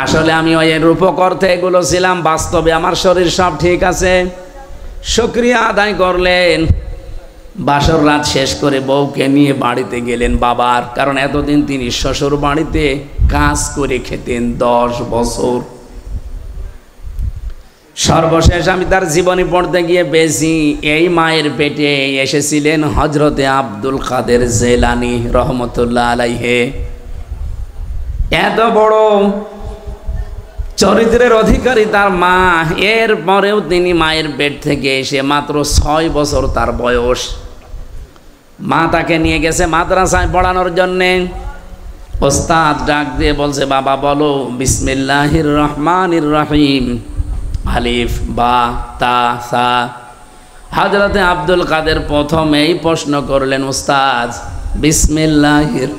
আসলে আমি ওই রূপক অর্থে এগুলো ছিলাম, বাস্তবে আমার শরীর সব ঠিক আছে। শুকরিয়া আদায় করলেন। বাসর রাত শেষ করে বউকে নিয়ে বাড়িতে গেলেন বাবার, কারণ এতদিন তিনি শ্বশুর বাড়িতে কাজ করে খেতেন 10 বছর। সর্বশেষ আমি তার জীবনী পড়তে গিয়ে বেশি এই মায়ের পেটে এসেছিলেন হজরতে আব্দুল কাদের জেলানী রহমতুল্লাহ আলাইহে। এত বড় চরিত্রের অধিকারী তার মা, এর পরেও তিনি মায়ের পেট থেকে এসে মাত্র 6 বছর তার বয়স, মা তাকে নিয়ে গেছে মাদ্রাসায় পড়ানোর জন্যে। ওস্তাদ ডাক দিয়ে বলছে, বাবা বলো বিসমিল্লাহির রহমানির রহিম, আলিফ বা তা সা। হযরতে আব্দুল কাদের প্রথমেই প্রশ্ন করলেন, উস্তাদ বিসমিল্লাহির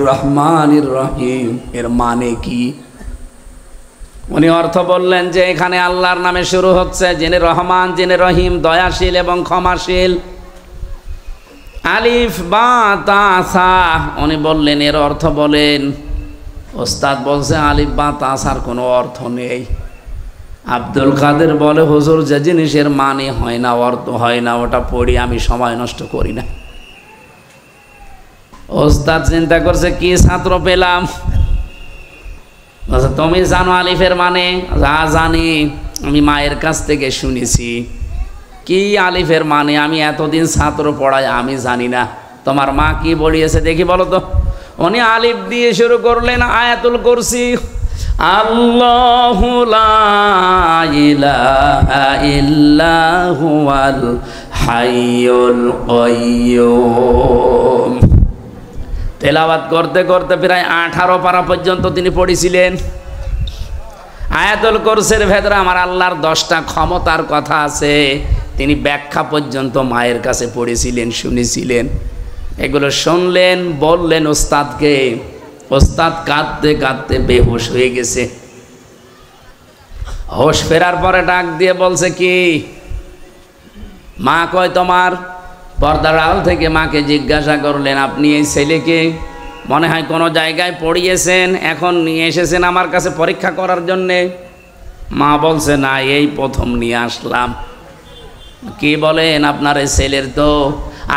রহমানির রহিম এর মানে কি? উনি অর্থ বললেন যে এখানে আল্লাহর নামে শুরু হচ্ছে, যিনি রহমান, যিনি রহিম, দয়াশীল এবং ক্ষমাশীল। আলিফ বা তা সা, উনি বললেন এর অর্থ বলেন। ওস্তাদ বলছে আলিফ বা তা সার কোনো অর্থ নেই। আব্দুল কাদের বলে, হুজুর যে জিনিসের মানে হয় না, অর্থ হয় না, ওটা পড়ি আমি সময় নষ্ট করি না। ওস্তাদ চিন্তা করছে কি ছাত্র পেলাম। তুমি জানো আলিফের মানে? যা জানি, আমি মায়ের কাছ থেকে শুনেছি। কি আলিফের মানে? আমি এতদিন ছাত্র পড়াই, আমি জানি না। তোমার মা কি বলিয়েছে দেখি বলো তো। উনি আলিফ দিয়ে শুরু করলেন আয়াতুল কুরসি। আল্লাহু লা ইলাহা ইল্লা হুয়াল হাইয়ুল কাইয়্যুম। তেলাওয়াত করতে করতে প্রায় 18 পারা পর্যন্ত তিনি পড়েছিলেন। আয়াতুল কুরসির ভেতরে আমার আল্লাহর 10টা ক্ষমতার কথা আছে, তিনি ব্যাখ্যা পর্যন্ত মায়ের কাছে পড়েছিলেন, শুনেছিলেন। এগুলো শুনলেন, বললেন ওস্তাদকে। ওস্তাদ কাঁদতে কাঁদতে বেহুশ হয়ে গেছে। হোশ ফেরার পরে ডাক দিয়ে বলছে, কি মা কয় তোমার? পর্দার আড়াল থেকে মাকে জিজ্ঞাসা করলেন, আপনি এই ছেলেকে মনে হয় কোনো জায়গায় পড়িয়েছেন, এখন নিয়ে এসেছেন আমার কাছে পরীক্ষা করার জন্যে? মা বলছে, না, এই প্রথম নিয়ে আসলাম। কি বলেন? আপনার এই ছেলের তো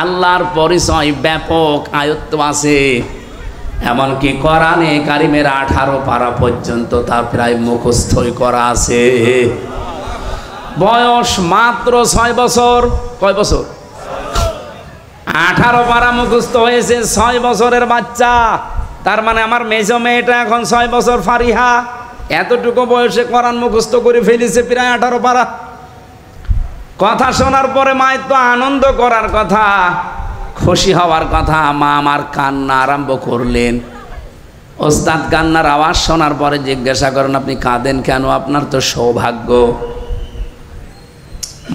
আল্লাহর পরিচয় ব্যাপক আয়ত্ত আছে, এমনকি কোরআনে কারিমের 18 পারা পর্যন্ত তার প্রায় মুখস্থই করা আছে। বয়স মাত্র 6 বছর। কয় বছর? 18 পারা মুখস্থ হয়েছে 6 বছরের বাচ্চা। তার মানে আমার মেজো মেয়েটা এখন 6 বছর ফারিহা, এতটুকু বয়সে কোরআন মুখস্থ করে ফেলেছে প্রায় 18 পারা। কথা শোনার পরে মায়ের তো আনন্দ করার কথা, খুশি হওয়ার কথা। মা আমার কান্না আরম্ভ করলেন। ওস্তাদ কান্নার আওয়াজ শোনার পরে জিজ্ঞাসা করেন, আপনি কাঁদেন কেন? আপনার তো সৌভাগ্য।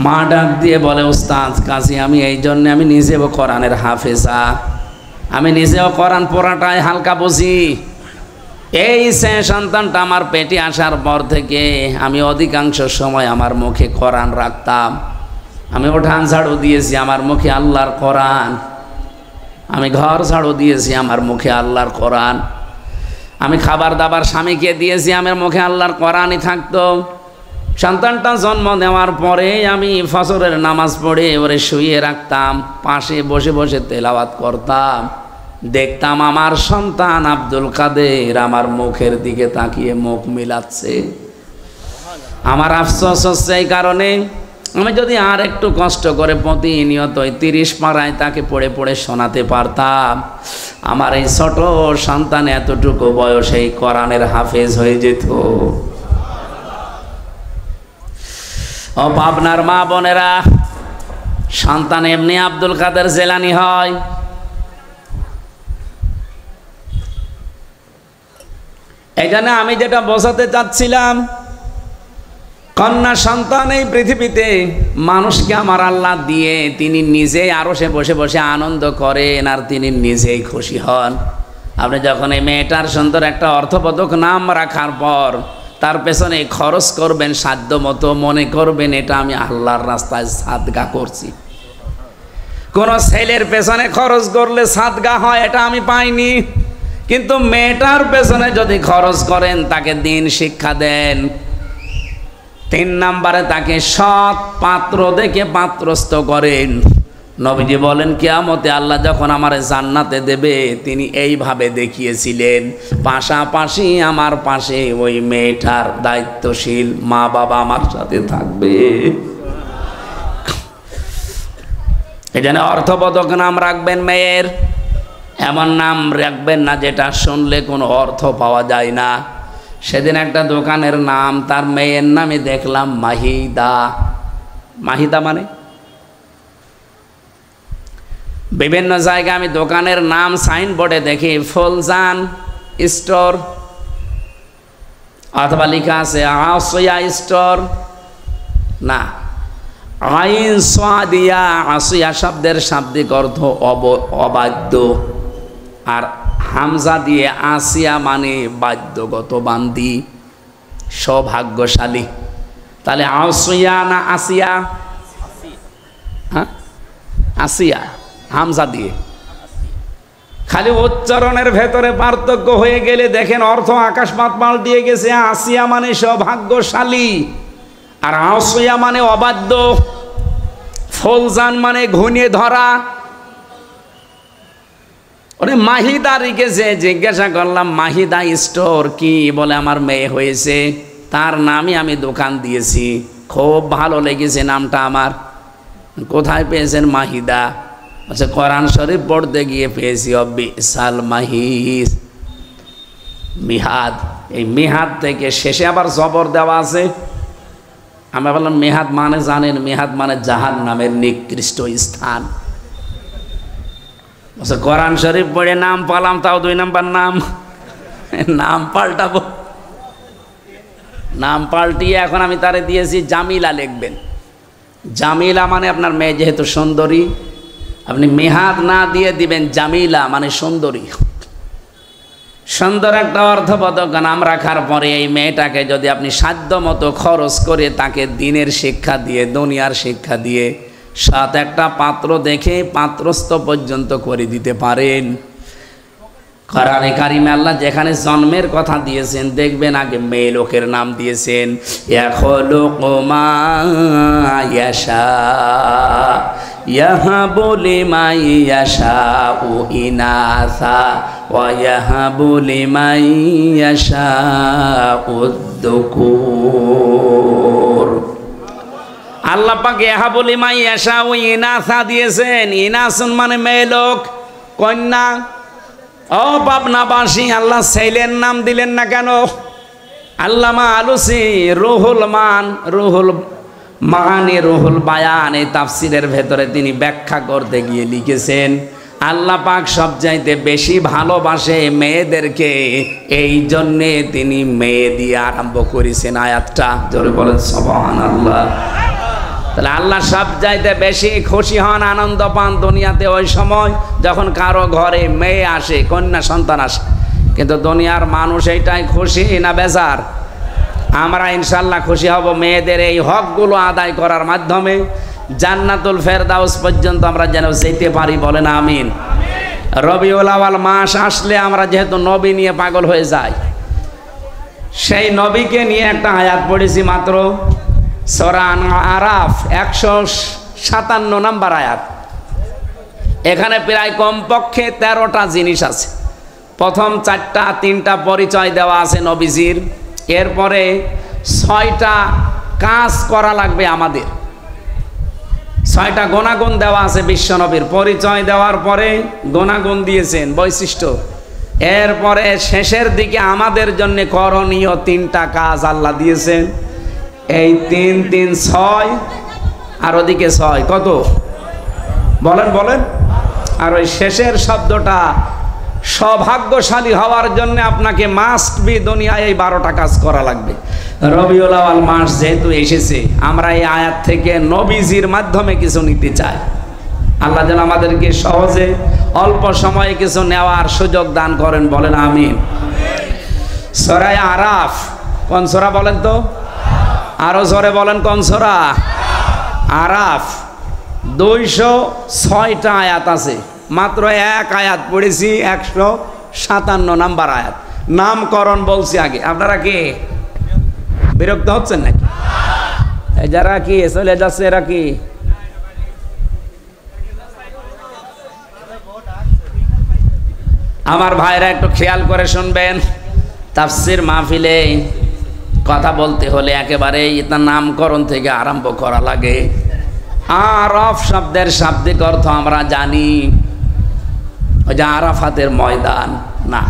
মা ডাক দিয়ে বলে, ওস্তাদ কাজী আমি এই জন্যে, আমি নিজেও কোরআনের হাফেজা, আমি নিজেও কোরআন পড়াটাই হালকা বুঝি। এই সন্তানটা আমার পেটে আসার পর থেকে আমি অধিকাংশ সময় আমার মুখে কোরআন রাখতাম। আমি উঠান ঝাড়ু দিয়েছি, আমার মুখে আল্লাহর কোরআন। আমি ঘর ঝাড়ু দিয়েছি, আমার মুখে আল্লাহর কোরআন। আমি খাবার দাবার স্বামীকে দিয়েছি, আমার মুখে আল্লাহর কোরআনই থাকতো। সন্তানটা জন্ম দেওয়ার পরে আমি ফজরের নামাজ পড়ে ওরে শুয়ে রাখতাম, পাশে বসে বসে তেলাওয়াত করতাম। দেখতাম আমার সন্তান আব্দুল কাদের আমার মুখের দিকে তাকিয়ে মুখ মিলাচ্ছে। আমার আফসোস হচ্ছে এই কারণে, আমি যদি আর একটু কষ্ট করে প্রতিনিয়ত 30 পারায় তাকে পড়ে পড়ে শোনাতে পারতাম, আমার এই ছোট সন্তান এতটুকু বয়সে কোরআনের হাফেজ হয়ে যেত। ও পাবনার মা বোনেরা, সন্তান এমনি আব্দুল কাদের জেলানী হয়। এখানে আমি যেটা বোঝাতে চাচ্ছিলাম, কন্যা সন্তান এই পৃথিবীতে মানুষকে আমার আল্লাহ দিয়ে তিনি নিজেই আরশে বসে বসে আনন্দ করেন, আর তিনি নিজেই খুশি হন। আপনি যখন এই মেয়েটার সুন্দর একটা অর্থবোধক নাম রাখার পর তার পেছনে খরচ করবেন সাধ্য মতো, মনে করবেন এটা আমি আল্লাহর রাস্তায় সাদগা করছি। কোন ছেলের পেছনে খরচ করলে সাদগা হয় এটা আমি পাইনি, কিন্তু মেয়েটার পেছনে যদি খরচ করেন, তাকে দিন শিক্ষা দেন, 3 নম্বরে তাকে সৎ পাত্র দেখে পাত্রস্থ করেন। নবীজি বলেন কিয়ামতে আল্লাহ যখন আমারে জান্নাতে দেবে তিনি এইভাবে দেখিয়েছিলেন, পাশাপাশি আমার পাশে ওই মেয়েটার দায়িত্বশীল মা বাবা আমার সাথে থাকবে। এজন্য অর্থবোধক নাম রাখবেন মেয়ের, এমন নাম রাখবেন না যেটা শুনলে কোনো অর্থ পাওয়া যায় না। সেদিন একটা দোকানের নাম তার মেয়ের নামে দেখলাম মাহিদা। মাহিদা মানে বিভিন্ন জায়গায় আমি দোকানের নাম সাইনবোর্ডে দেখি ফুলজান স্টোর, অথবা লেখা আছে আসিয়া স্টোর। না, আইন সাদিয়া, আসিয়া শব্দের শাব্দিক অর্থ অবাধ্য, আর হামজা দিয়ে আসিয়া মানে বাধ্যগত বান্দি, সৌভাগ্যশালী। তাহলে আসিয়া না আসিয়া? হ্যাঁ, আসিয়া হামজা দিয়ে। খালি উচ্চারণের ভেতরে পার্থক্য হয়ে গেলে দেখেন অর্থ আকাশপাত পাল্টিয়ে গেছে। আসিয়া মানে সৌভাগ্যশালী, আর আসিয়া মানে অবাধ্য। ফুলজান মানে ঘুনিয়ে ধরা। ওরে মাহিদা রেখেছে, জিজ্ঞাসা করলাম মাহিদা স্টোর কি? বলে আমার মেয়ে হয়েছে, তার নামই আমি দোকান দিয়েছি। খুব ভালো লেগেছে নামটা আমার। কোথায় পেয়েছেন? মাহিদা। আচ্ছা, কোরআন শরীফ পড়তে গিয়ে পেয়েছি বিসাল মাহিস, মিহাদ। এই মিহাদ থেকে শেষে আবার জবর দেওয়া আছে। আমি বললাম মেহাদ মানে জানেন? মেহাদ মানে জাহান্নামের নিকৃষ্ট স্থান। আচ্ছা, কোরআন শরীফ পড়ে নাম পালাম, তাও 2 নাম্বার নাম। নাম পাল্টাবো, নাম পাল্টিয়ে এখন আমি তারে দিয়েছি জামিলা লিখবেন। জামিলা মানে আপনার মেয়ে যেহেতু সুন্দরী, আপনি মেহাদ না দিয়ে দিবেন জামিলা মানে সুন্দরী। সুন্দর একটা অর্থবোধক নাম রাখার পরে এই মেয়েটাকে যদি আপনি সাধ্য মতো খরচ করে তাকে দিনের শিক্ষা দিয়ে, দুনিয়ার শিক্ষা দিয়ে, সাথ একটা পাত্র দেখে পাত্রস্থ পর্যন্ত করে দিতে পারেন। কোরআনে কারিমে আল্লাহ যেখানে জন্মের কথা দিয়েছেন দেখবেন আগে মেয়ে লোকের নাম দিয়েছেন। ইয়াখলুকু মা ইয়াশা ইয়াহাবু লিমান ইয়াশাউ ইনাসা ওয়া ইয়াহাবু লিমান ইয়াশাউ যুকুর। আল্লাহ পাক ইয়াহাবু লিমান ইয়াশাউ ইনাসা দিয়েছেন। ইনাসুন মানে মেয়ে লোক, কন্যা। ও পাবনাবাসী, আল্লাহ ছেলের নাম দিলেন না কেন? আল্লামা আলুসি রুহুল মান, রুহুল মানি, রুহুল বায়ান এই তাফসিরের ভেতরে তিনি ব্যাখ্যা করতে গিয়ে লিখেছেন আল্লাহ পাক সবচাইতে বেশি ভালোবাসে মেয়েদেরকে, এই জন্যে তিনি মেয়ে দিয়ে আরম্ভ করেছেন আয়াতটা। জোরে বলেন সুবহানাল্লাহ। তাহলে আল্লাহ সব চাইতে বেশি খুশি হন, আনন্দ পান দুনিয়াতে ওই সময় যখন কারো ঘরে মেয়ে আসে, কন্যা সন্তান আসে। কিন্তু দুনিয়ার মানুষ এইটাই খুশি না বেজার? আমরা ইনশাল্লাহ খুশি হব মেয়েদের এই হকগুলো আদায় করার মাধ্যমে। জান্নাতুল ফেরদাউস পর্যন্ত আমরা যেন যেতে পারি, বলেন আমিন। রবিউল আউয়াল মাস আসলে আমরা যেহেতু নবী নিয়ে পাগল হয়ে যাই, সেই নবীকে নিয়ে একটা আয়াত পড়েছি মাত্র, সূরা আরাফ 157 নম্বর আয়াত। এখানে প্রায় কমপক্ষে 13টা জিনিস আছে। প্রথম 4টা 3টা পরিচয় দেওয়া আছে নবীজির, এরপরে 6টা কাজ করা লাগবে আমাদের। 6টা গুণাগুণ দেওয়া আছে বিশ্বনবীর। পরিচয় দেওয়ার পরে গুণাগুণ দিয়েছেন, বৈশিষ্ট্য। এরপরে শেষের দিকে আমাদের জন্য করণীয় 3টা কাজ আল্লাহ দিয়েছেন। এই 3 3 6 আর ওদিকে 6 কত? বলেন বলেন। আর ওই শেষের শব্দটা সৌভাগ্যশালী হওয়ার জন্য আপনাকে মাস্ট বি দুনিয়ায় এই 12টা কাজ করা লাগবে। রবিউল আউয়াল মাস যেহেতু এসেছে, আমরা এই আয়াত থেকে নবীজির মাধ্যমে কিছু নিতে চাই। আল্লাহ যেন আমাদেরকে সহজে অল্প সময়ে কিছু নেওয়ার সুযোগ দান করেন, বলেন আমিন। সূরা আরাফ কোন সূরা বলেন তো? আরো জোরে বলেন, কোন সূরা? আরাফ। 206টা আয়াত আছে, মাত্র এক আয়াত পড়েছি, 157 নম্বর আয়াত। নামকরণ বলছি আগে। আপনারা কে বিরক্ত হচ্ছেন নাকি? এই যারা কি চলে যাচ্ছে এরা কি? আমার ভাইরা একটু খেয়াল করে শুনবেন, তাফসীর মাহফিলে কথা বলতে হলে একেবারে এটা নামকরণ থেকে আরম্ভ করা লাগে। আরফ শব্দের শাব্দিক অর্থ আমরা জানি, ওই যে আরাফাতের ময়দান না,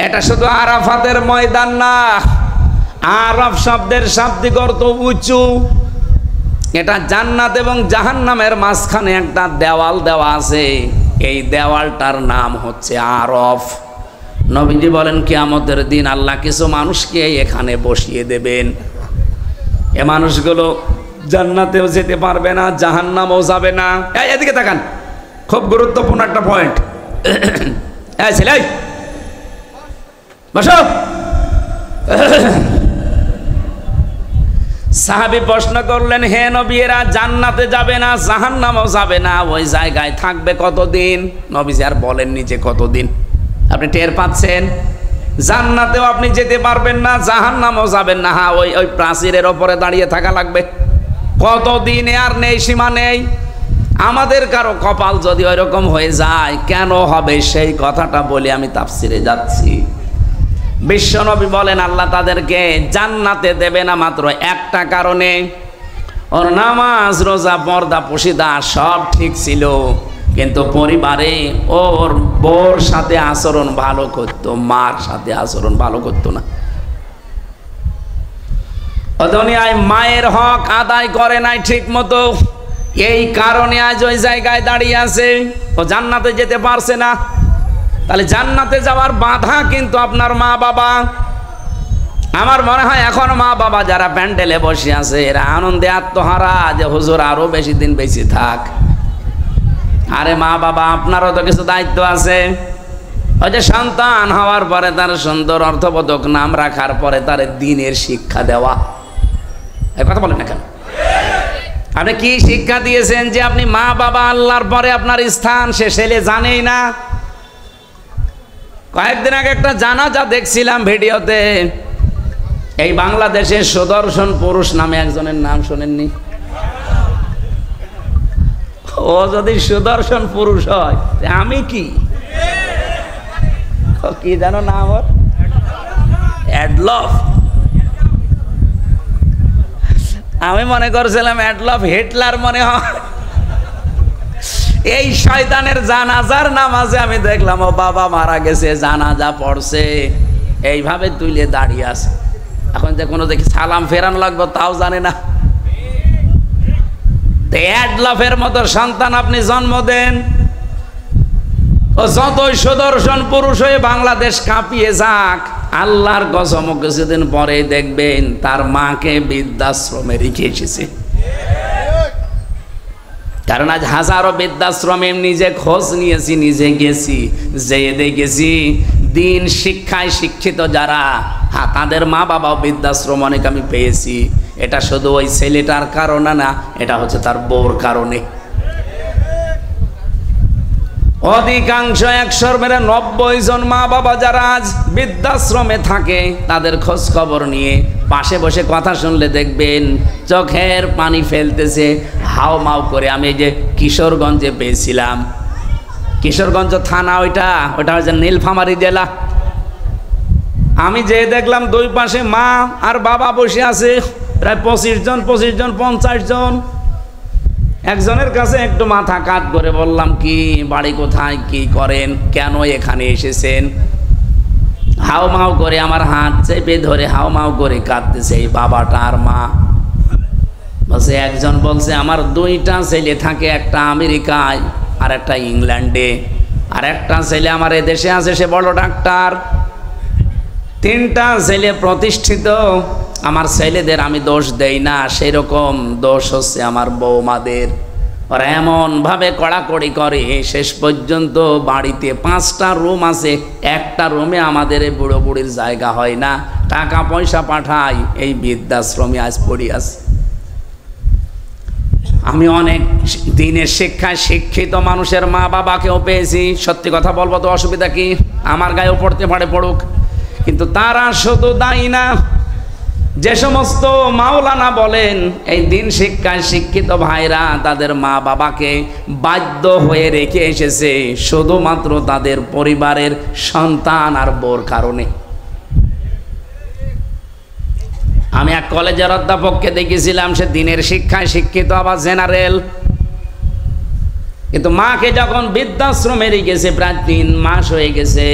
এটা শুধু আরাফাতের ময়দান না, আরফ শব্দের শাব্দিক অর্থ উঁচু। এটা জান্নাত এবং জাহান্নামের মাঝখানে একটা দেওয়াল দেওয়া আছে, এই দেওয়ালটার নাম হচ্ছে আরফ। নবীজি বলেন কিয়ামতের দিন আল্লাহ কিছু মানুষকে এখানে বসিয়ে দেবেন, এ মানুষগুলো জান্নাতেও যেতে পারবে না, জাহান্নামেও যাবে না। এদিকে তাকান, খুব গুরুত্বপূর্ণ একটা পয়েন্ট। এই ছেলে বসো। সাহাবী প্রশ্ন করলেন, হে নবী এরা জান্নাতে যাবে না, জাহান্নামেও যাবে না, ওই জায়গায় থাকবে কতদিন? নবীজি আর বলেননি যে কতদিন। আপনি টের পাচ্ছেন, জান্নাতেও আপনি যেতে পারবেন না, জাহান্নামেও যাবেন না। হ্যাঁ, ওই প্রাচীরের ওপরে দাঁড়িয়ে থাকা লাগবে। কতদিন আর নেই, সীমা নেই। আমাদের কারো কপাল যদি ওইরকম হয়ে যায়, কেন হবে সেই কথাটা বলে আমি তাফসিরে যাচ্ছি। বিশ্বনবী বলেন আল্লাহ তাদেরকে জান্নাতে দেবে না মাত্র একটা কারণে, ওর নামাজ রোজা পর্দা পশিদা সব ঠিক ছিল, কিন্তু পরিবারে ওর বউর সাথে আচরণ ভালো করতো, মার সাথে আচরণ ভালো করতো না। ও দুনিয়ায় মায়ের হক আদায় করে নাই ঠিক মতো, এই কারণে আজ ওই জায়গায় দাঁড়িয়ে আছে, ও জান্নাতে যেতে পারছে না। তাহলে জান্নাতে যাওয়ার বাধা কিন্তু আপনার মা বাবা। আমার মনে হয় এখন মা বাবা যারা প্যান্ডেলে বসে আছে এরা আনন্দে আত্মহারা যে হুজুর আরো বেশি দিন বেঁচে থাক। আরে মা বাবা, আপনারও তো কিছু দায়িত্ব আছে। ওই যে সন্তান হওয়ার পরে তার সুন্দর অর্থবোধক নাম রাখার পরে তার দ্বীনের শিক্ষা দেওয়া। এই কথা বলেন না কেন? আপনি কি শিক্ষা দিয়েছেন যে আপনি মা বাবা আল্লাহর পরে আপনার স্থান সে ছেলে জানেই না? কয়েকদিন আগে একটা জানাজা দেখছিলাম ভিডিওতে, এই বাংলাদেশের সুদর্শন পুরুষ নামে একজনের নাম শোনেননি? ও যদি সুদর্শন পুরুষ হয় আমি কি কি জানো নাম ওর? অ্যাডলফ। আমি মনে করছিলাম অ্যাডলফ হিটলার মনে হয়। এই শয়তানের জানাজার নামাজে আমি দেখলাম ও বাবা মারা গেছে, জানাজা পড়ছে, এইভাবে তুলে দাঁড়িয়ে আছে। এখন যে কোনো দেখি সালাম ফেরানো লাগবে তাও জানে না। অ্যাডলফের মতো সন্তান আপনি জন্ম দেন, ও যতই সুদর্শন পুরুষ হয়ে বাংলাদেশ কাঁপিয়ে যাক, আল্লাহর কসম কিছুদিন পরে দেখবেন তার মাকে বৃদ্ধাশ্রমে রেখে এসেছে। কারণ আজ হাজারো বৃদ্ধাশ্রমে নিজে খোঁজ নিয়েছি, নিজে গেছি, যেয়ে দেখেছি দিন শিক্ষায় শিক্ষিত যারা, হ্যাঁ তাদের মা বাবাও বৃদ্ধাশ্রম অনেক আমি পেয়েছি। এটা শুধু ওই ছেলেটার কারণে না, এটা হচ্ছে তার বউর কারণে। অধিকাংশ 190 জন মা বাবা যারা আজ বৃদ্ধাশ্রমে থাকে তাদের খোঁজ খবর নিয়ে পাশে বসে কথা শুনলে দেখবেন চোখের পানি ফেলতেছে, হাও মাও করে। আমি এই যে কিশোরগঞ্জে পেয়েছিলাম, কিশোরগঞ্জ থানা, ওইটা হচ্ছে নীলফামারী জেলা। আমি যে দেখলাম দুই পাশে মা আর বাবা বসে আছে, প্রায় 25 জন 50 জন। একজনের কাছে একটু মাথা কাত করে বললাম, কি বাড়ি কোথায়, কি করেন, কেন এখানে এসেছেন? হাও মাও করে আমার হাত চেপে ধরে হাও মাও করে কাঁদতেছে এই বাবাটা আর মা। বলছে, একজন বলছে আমার 2টা ছেলে থাকে, একটা আমেরিকায় আর একটা ইংল্যান্ডে, আর একটা ছেলে আমার এদেশে আছে, সে বড় ডাক্তার। 3টা ছেলে প্রতিষ্ঠিত। আমার ছেলেদের আমি দোষ দেই না, সেই রকম দোষ হচ্ছে আমার বৌমাদের। ওরা এমনভাবে কড়াকড়ি করে, শেষ পর্যন্ত বাড়িতে 5টা রুম আছে, একটা রুমে আমাদের এই বুড়ো বুড়ির জায়গা হয় না, টাকা পয়সা পাঠাই, এই বৃদ্ধাশ্রমে আজ পড়ি আছে। আমি অনেক দিনের শিক্ষায় শিক্ষিত মানুষের মা বাবাকেও পেয়েছি। সত্যি কথা বলবো তো অসুবিধা কি? আমার গায়েও পড়তে পারে, পড়ুক, কিন্তু তারা শুধু দায়ী না। যে সমস্ত মাওলানা বলেন এই দিন শিক্ষায় শিক্ষিত ভাইরা তাদের মা বাবাকে বাধ্য হয়ে রেখে এসেছে শুধুমাত্র তাদের পরিবারের সন্তান আর বোর কারণে। আমি এক কলেজের অধ্যাপককে দেখেছিলাম, সে দিনের শিক্ষায় শিক্ষিত আবার জেনারেল, কিন্তু মাকে যখন বৃদ্ধাশ্রমে রেখেছে প্রায় 3 মাস হয়ে গেছে,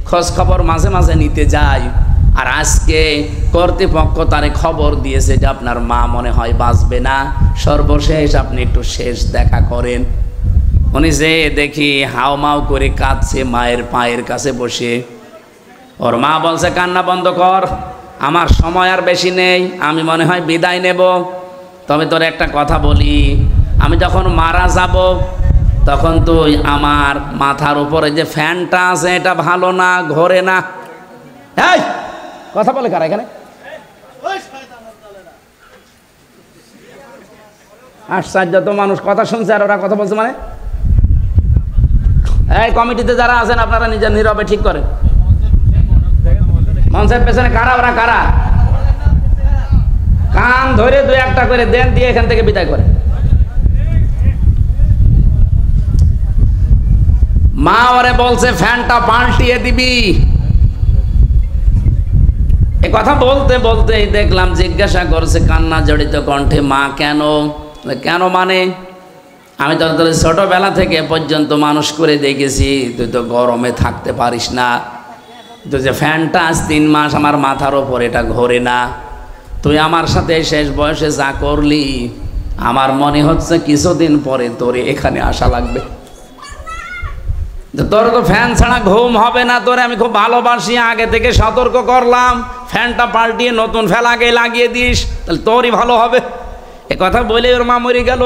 খোঁজ খবর মাঝে মাঝে নিতে যায়। আর আজকে কর্তৃপক্ষ তারে খবর দিয়েছে যে আপনার মা মনে হয় বাঁচবে না, সর্বশেষ আপনি একটু শেষ দেখা করেন। উনি যে দেখি হাওমাও করে কাঁদছে মায়ের পায়ের কাছে বসে। ওর মা বলছে, কান্না বন্ধ কর, আমার সময় আর বেশি নেই, আমি মনে হয় বিদায় নেব। তবে তোর একটা কথা বলি, আমি যখন মারা যাব তখন তুই আমার মাথার উপরে যে ফ্যানটা আছে এটা ভালো না, ঘোরে না। এই কথা বলে কারা এখানে? আশ্চর্য তো, মানুষ কথা শুনছে আর ওরা কথা বলছে মানে। এই কমিটিতে যারা আছেন আপনারা নিজের নীরবে ঠিক করেন। মঞ্চের পেছনে কারা? ওরা কারা? কান ধরে 2-1টা করে দেন, দিয়ে এখান থেকে বিদায় করে। মা ওরে বলছে ফ্যানটা পাল্টিয়ে দিবি। এ কথা বলতে বলতে দেখলাম জিজ্ঞাসা করছে কান্না জড়িত কণ্ঠে, মা কেন? কেন মানে আমি তো তোর ছোটবেলা থেকে পর্যন্ত মানুষ করে দেখেছি, তুই তো গরমে থাকতে পারিস না, তুই যে ফ্যানটা আজ 3 মাস আমার মাথার ওপর এটা ঘোরে না, তুই আমার সাথে শেষ বয়সে যা করলি আমার মনে হচ্ছে কিছুদিন পরে তোর এখানে আসা লাগবে। তোর তো ফ্যান ছাড়া ঘুম হবে না, তোরে আমি খুব ভালোবাসি, আগে থেকে সতর্ক করলাম, ফ্যানটা পাল্টিয়ে নতুন ফ্যান আগে লাগিয়ে দিস, তাহলে তোরই ভালো হবে। এ কথা বলে ওর মা মরে গেল।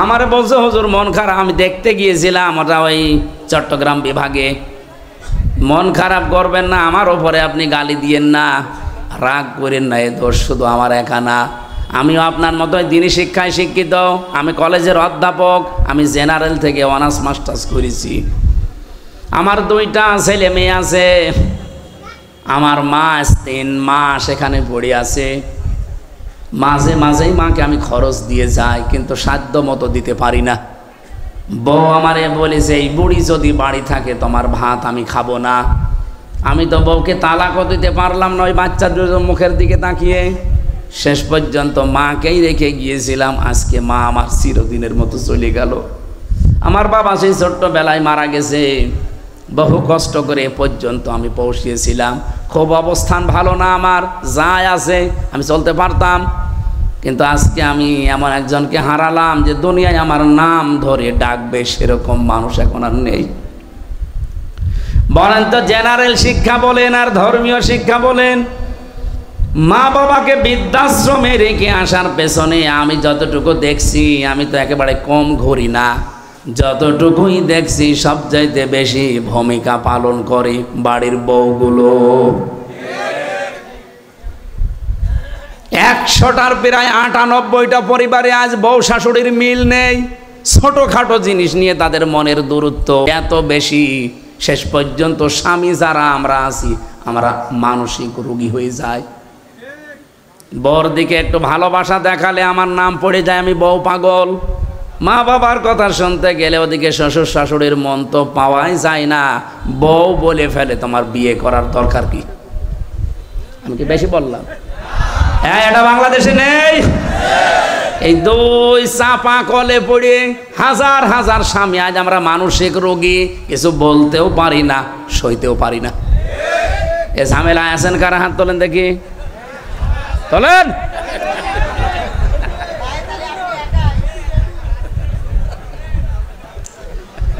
আমার বলছে হুজুর মন খারাপ, আমি দেখতে গিয়েছিলাম ওটা ওই চট্টগ্রাম বিভাগে। মন খারাপ করবেন না, আমার ওপরে আপনি গালি দিয়েন না, রাগ করেন না, এ দোষ শুধু আমার একা না, আমিও আপনার মতোই দিনী শিক্ষায় শিক্ষিত, আমি কলেজের অধ্যাপক, আমি জেনারেল থেকে অনার্স মাস্টার্স করেছি, আমার 2টা ছেলে মেয়ে আছে, আমার মা 3 মাস এখানে পড়ে আছে, মাঝে মাঝেই মাকে আমি খরচ দিয়ে যাই, কিন্তু সাধ্য মতো দিতে পারি না। বউ আমারে বলেছে এই বুড়ি যদি বাড়ি থাকে তোমার ভাত আমি খাবো না। আমি তো বউকে তালাকও দিতে পারলাম না ওই বাচ্চাদের মুখের দিকে তাকিয়ে। শেষ পর্যন্ত মাকেই রেখে গিয়েছিলাম, আজকে মা আমার চিরদিনের মতো চলে গেল। আমার বাবা সেই ছোট্টবেলায় মারা গেছে, বহু কষ্ট করে এ পর্যন্ত আমি পৌঁছিয়েছিলাম। খুব অবস্থান ভালো না আমার, যাই আছে আমি চলতে পারতাম, কিন্তু আজকে আমি এমন একজনকে হারালাম যে দুনিয়ায় আমার নাম ধরে ডাকবে সেরকম মানুষ এখন আর নেই। বলেন তো জেনারেল শিক্ষা বলেন আর ধর্মীয় শিক্ষা বলেন, মা বাবাকে বৃদ্ধাশ্রমে রেখে আসার পেছনে আমি যতটুকু দেখছি, আমি তো একেবারে কম ঘুরি না, যতটুকুই দেখছি সবচাইতে বেশি ভূমিকা পালন করে বাড়ির বউগুলো। 100টার প্রায় 98টা পরিবারে আজ বউ শাশুড়ির মিল নেই। ছোটখাটো জিনিস নিয়ে তাদের মনের দূরত্ব এত বেশি, শেষ পর্যন্ত স্বামী যারা আমরা আছি আমরা মানসিক রোগী হয়ে যাই। বউর দিকে একটু ভালোবাসা দেখালে আমার নাম পড়ে যায় আমি বউ পাগল। মা বাবার কথা শুনতে গেলে ওদিকে শ্বশুর শাশুড়ির মন তো পাওয়াই যায় না, বউ বলে ফেলে তোমার বিয়ে করার দরকার কি। আমি কি বেশি বললাম? হ্যাঁ, এটা বাংলাদেশে নেই। এই 2 চাপা কলে পড়ে হাজার হাজার স্বামী আজ আমরা মানসিক রোগী, কিছু বলতেও পারি না, সইতেও পারি না। এ ঝামেলায় আছেন কারা? হাত তোলেন দেখি, তোলেন।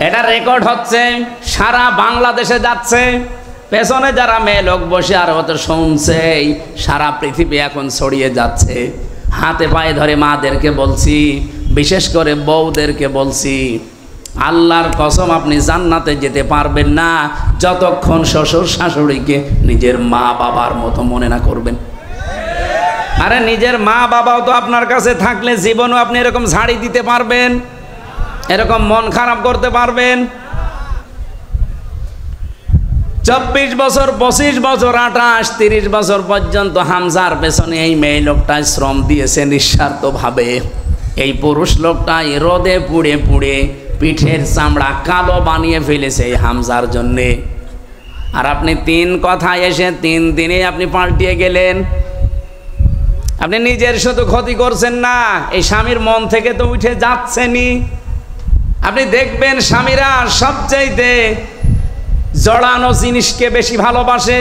এটা রেকর্ড হচ্ছে, সারা বাংলাদেশে যাচ্ছে, পেছনে যারা মেয়ে লোক বসে আর হয়তো শুনছে, সারা পৃথিবী এখন ছড়িয়ে যাচ্ছে। হাতে পায়ে ধরে মাদেরকে বলছি, বিশেষ করে বউদেরকে বলছি, আল্লাহর কসম আপনি জান্নাতে যেতে পারবেন না যতক্ষণ শ্বশুর শাশুড়িকে নিজের মা বাবার মতো মনে না করবেন। আরে নিজের মা বাবাও তো আপনার কাছে থাকলে জীবনও আপনি এরকম ঝাড়ি দিতে পারবেন, এরকম মন খারাপ করতে পারবেন? 24 বছর 25 বছর 28 30 বছর পর্যন্ত হামজার পেছনে এই মেয়ে লোকটা শ্রম দিয়েছে নিঃস্বার্থভাবে। এই পুরুষ লোকটা রোদে পুড়ে পুড়ে পিঠের চামড়া কালো বানিয়ে ফেলেছে এই হামজার জন্যে। আর আপনি 3 কথায় এসে 3 দিনে আপনি পাল্টিয়ে গেলেন। আপনি নিজের শুধু ক্ষতি করছেন না, এই স্বামীর মন থেকে তো উঠে যাচ্ছেনই। আপনি দেখবেন স্বামীরা সবচাইতে জড়ানো জিনিসকে বেশি ভালোবাসে।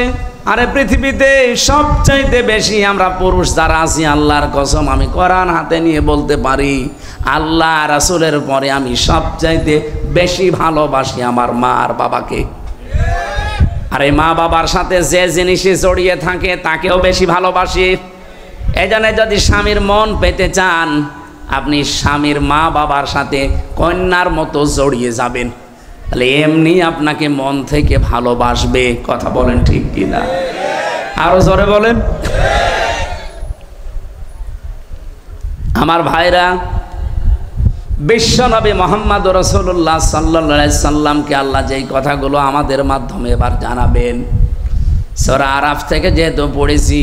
আরে পৃথিবীতে সবচাইতে বেশি আমরা পুরুষ যারা আছি, আল্লাহর কসম আমি কোরআন হাতে নিয়ে বলতে পারি, আল্লাহ রাসূলের পরে আমি সবচাইতে বেশি ভালোবাসি আমার মা আর বাবাকে। আর এই মা বাবার সাথে যে জিনিসে জড়িয়ে থাকে তাকেও বেশি ভালোবাসি। এই জন্য যদি স্বামীর মন পেতে চান, আপনি স্বামীর মা বাবার সাথে কন্যার মতো জড়িয়ে যাবেন, তাহলে এমনি আপনাকে মন থেকে ভালোবাসবে। কথা বলেন ঠিক কিনা? আরো জোরে বলেন। আমার ভাইরা, বিশ্বনবী মুহাম্মদ রাসূলুল্লাহ সাল্লাল্লাহু আলাইহি সাল্লামকে আল্লাহ যেই কথাগুলো আমাদের মাধ্যমে এবার জানাবেন, সূরা আরাফ থেকে যেহেতু পড়েছি,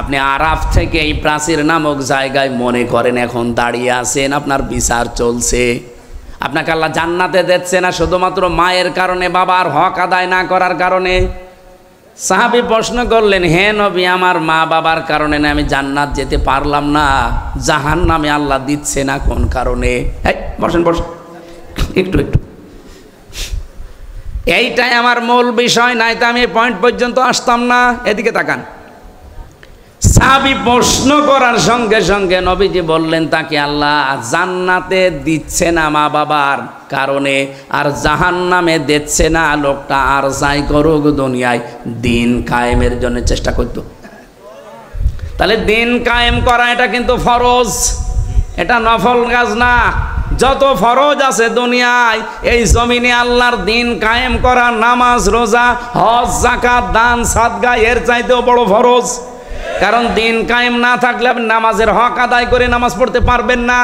আপনি আরাফ থেকে এই প্রাচীর নামক জায়গায় মনে করেন এখন দাঁড়িয়ে আছেন, আপনার বিচার চলছে। আপনাকে আল্লাহ জান্নাতে দিচ্ছে না শুধুমাত্র মায়ের কারণে, বাবার হক আদায় না করার কারণে। সাহাবী প্রশ্ন করলেন, হে নবী, আমার মা বাবার কারণে না আমি জান্নাত যেতে পারলাম না, জাহান্নামে আল্লাহ দিচ্ছে না কোন কারণে? এই বসেন বসেন, একটু একটু, এইটাই আমার মূল বিষয়, নাই তো আমি এই পয়েন্ট পর্যন্ত আসতাম না। এদিকে তাকান। সাহাবী প্রশ্ন করার সঙ্গে সঙ্গে নবীজি বললেন তাকে আল্লাহ জান্নাতে দিচ্ছে না মা বাবার কারণে, আর জাহান্নামে দিচ্ছে না, লোকটা আর যাই করুক দুনিয়ায় দিন কায়েমের জন্য চেষ্টা করত। তাহলে দিন কায়েম করা এটা কিন্তু ফরজ, এটা নফল কাজ না। যত ফরজ আছে দুনিয়ায়, এই জমিনে আল্লাহর দিন কায়েম করা, নামাজ রোজা হজ যাকাত দান সাদকা এর চাইতেও বড় ফরজ। কারণ দিন কায়েম না থাকলে আপনি নামাজের হক আদায় করে নামাজ পড়তে পারবেন না।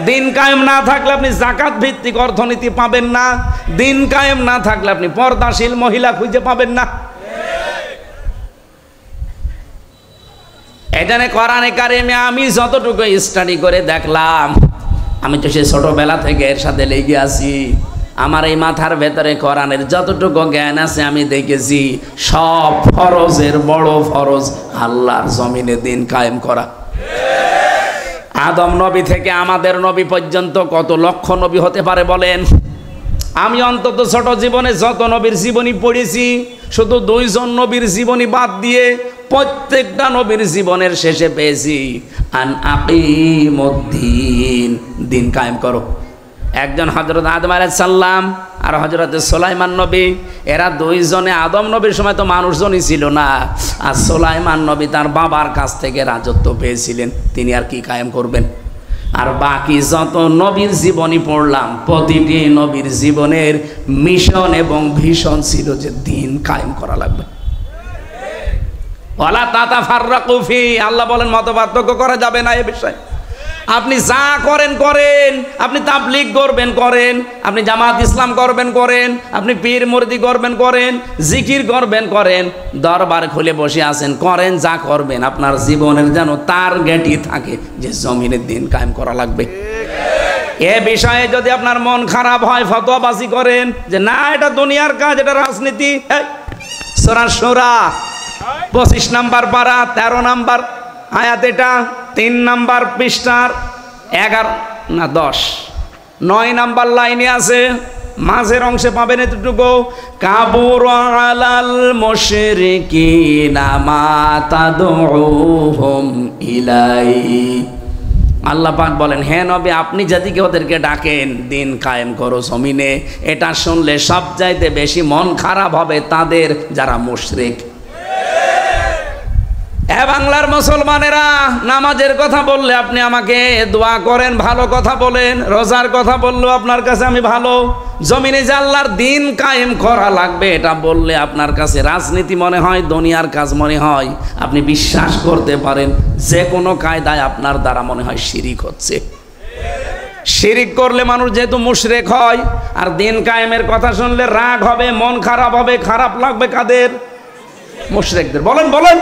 দিন কায়েম না থাকলে আপনি জাকাত ভিত্তিক অর্থনীতি পাবেন না। দিন কায়েম না থাকলে আপনি পর্দাশীল মহিলা খুঁজে পাবেন না। এখানে কোরআনে কারিমে আমি যতটুকু স্টাডি করে দেখলাম, আমি তো সে ছোটবেলা থেকে এর সাথে লেগে আছি, আমার এই মাথার ভেতরে কোরআনের যতটুকু জ্ঞান আছে আমি দেখেছি সব ফরজের বড় ফরজ আল্লাহর জমিনে দিন কায়েম করা। আদম নবী থেকে আমাদের নবী পর্যন্ত কত লক্ষ নবী হতে পারে বলেন? আমি অন্তত ছোট জীবনে যত নবীর জীবনী পড়েছি, শুধু 2 জন নবীর জীবনী বাদ দিয়ে প্রত্যেকটা নবীর জীবনের শেষে পেয়েছি আন আকিমুদ্দিন, দিন কায়েম করো। একজন হযরত আদম আলাইহিস সালাম আর হযরত সুলাইমান নবী, এরা 2 জনে আদম নবীর সময় তো মানুষজনই ছিল না, আর সুলাইমান নবী তার বাবার কাছ থেকে রাজত্ব পেয়েছিলেন, তিনি আর কি কায়েম করবেন? আর বাকি যত নবীর জীবনী পড়লাম, প্রতিটি নবীর জীবনের মিশন এবং ভিশন ছিল যে দিন কায়েম করা লাগবে। ওয়ালা তাতাফাররাকু ফি, আল্লাহ বলেন মতপার্থক্য করা যাবে না এ বিষয়ে। আপনি যা করেন করেন, আপনি তাবলীগ করবেন করেন, আপনি জামাত ইসলাম করবেন করেন, আপনি পীর মুরিদি করবেন করেন, জিকির করবেন করেন, দরবার খুলে বসে আছেন করেন, যা করবেন আপনার জীবনের যেন টার্গেটই থাকে যে জমিনের দিন কায়েম করা লাগবে। এ বিষয়ে যদি আপনার মন খারাপ হয়, ফতোয়াবাজি করেন যে না এটা দুনিয়ার কাজ, এটা রাজনীতি। সূরা শুরা 25 নম্বর পারা 13 নম্বর আয়াত, এটা 3 নম্বর পৃষ্ঠার 11 না 10 9 নম্বর লাইনে আছে, মাঝের অংশে পাবেন এতটুকু, কাবুরা আলাল মুশরিকিনা মা তাদউহুম ইলাই। আল্লাহ পাক বলেন, হে নবী আপনি যেদিকে ওদেরকে ডাকেন দিন কায়েম করো জমিনে, এটা শুনলে সবচাইতে বেশি মন খারাপ হবে তাদের যারা মুশরিক। বাংলার মুসলমানেরা, নামাজের কথা বললে আপনি আমাকে দোয়া করেন, ভালো কথা বলেন, রোজার কথা বললেও আপনার কাছে আমি ভালো, জমিনে যে আল্লাহর দিন কায়েম করা লাগবে এটা বললে আপনার কাছে রাজনীতি মনে হয়, দুনিয়ার কাজ মনে হয়। আপনি বিশ্বাস করতে পারেন যে কোনো কায়দায় আপনার দ্বারা মনে হয় শিরিক হচ্ছে। শিরিক করলে মানুষ যেহেতু মুশরিক হয়, আর দিন কায়েমের কথা শুনলে রাগ হবে, মন খারাপ হবে। খারাপ লাগবে কাদের? মুশরিকদের। বলেন বলেন,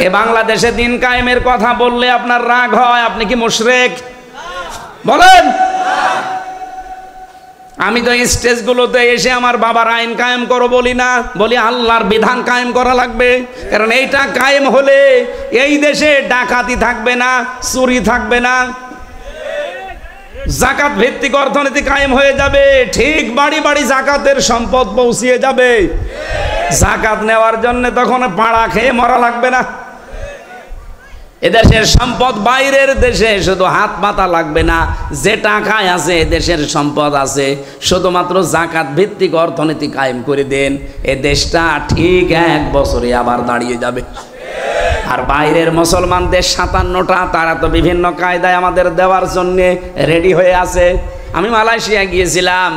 এ বাংলাদেশে দিন কায়েমের কথা বললে আপনার রাগ হয়, আপনি কি মুশরিক? বলেন। আমি তো স্টেজগুলোতে এসে আমার বাবার আইন কায়েম করো বলি না, বলি আল্লাহর বিধান কায়েম করা লাগবে। কারণ এইটা কায়েম হলে এই দেশে ডাকাতি থাকবে না, চুরি থাকবে না, জাকাত ভিত্তিক অর্থনীতি কায়েম হয়ে যাবে। ঠিক বাড়ি বাড়ি জাকাতের সম্পদ পৌঁছিয়ে যাবে। জাকাত নেওয়ার জন্য তখন পাড়া খেয়ে মরা লাগবে না। এদেশের সম্পদ বাইরের দেশে শুধু হাত পাতা লাগবে না। যে টাকায় আছে এদেশের সম্পদ আছে, শুধুমাত্র জাকাত ভিত্তিক অর্থনীতি কায়েম করে দেন, এ দেশটা ঠিক 1 বছরে আবার দাঁড়িয়ে যাবে। আর বাইরের মুসলমানদের 57টা, তারা তো বিভিন্ন কায়দায় আমাদের দেওয়ার জন্য রেডি হয়ে আছে। আমি মালয়েশিয়া গিয়েছিলাম,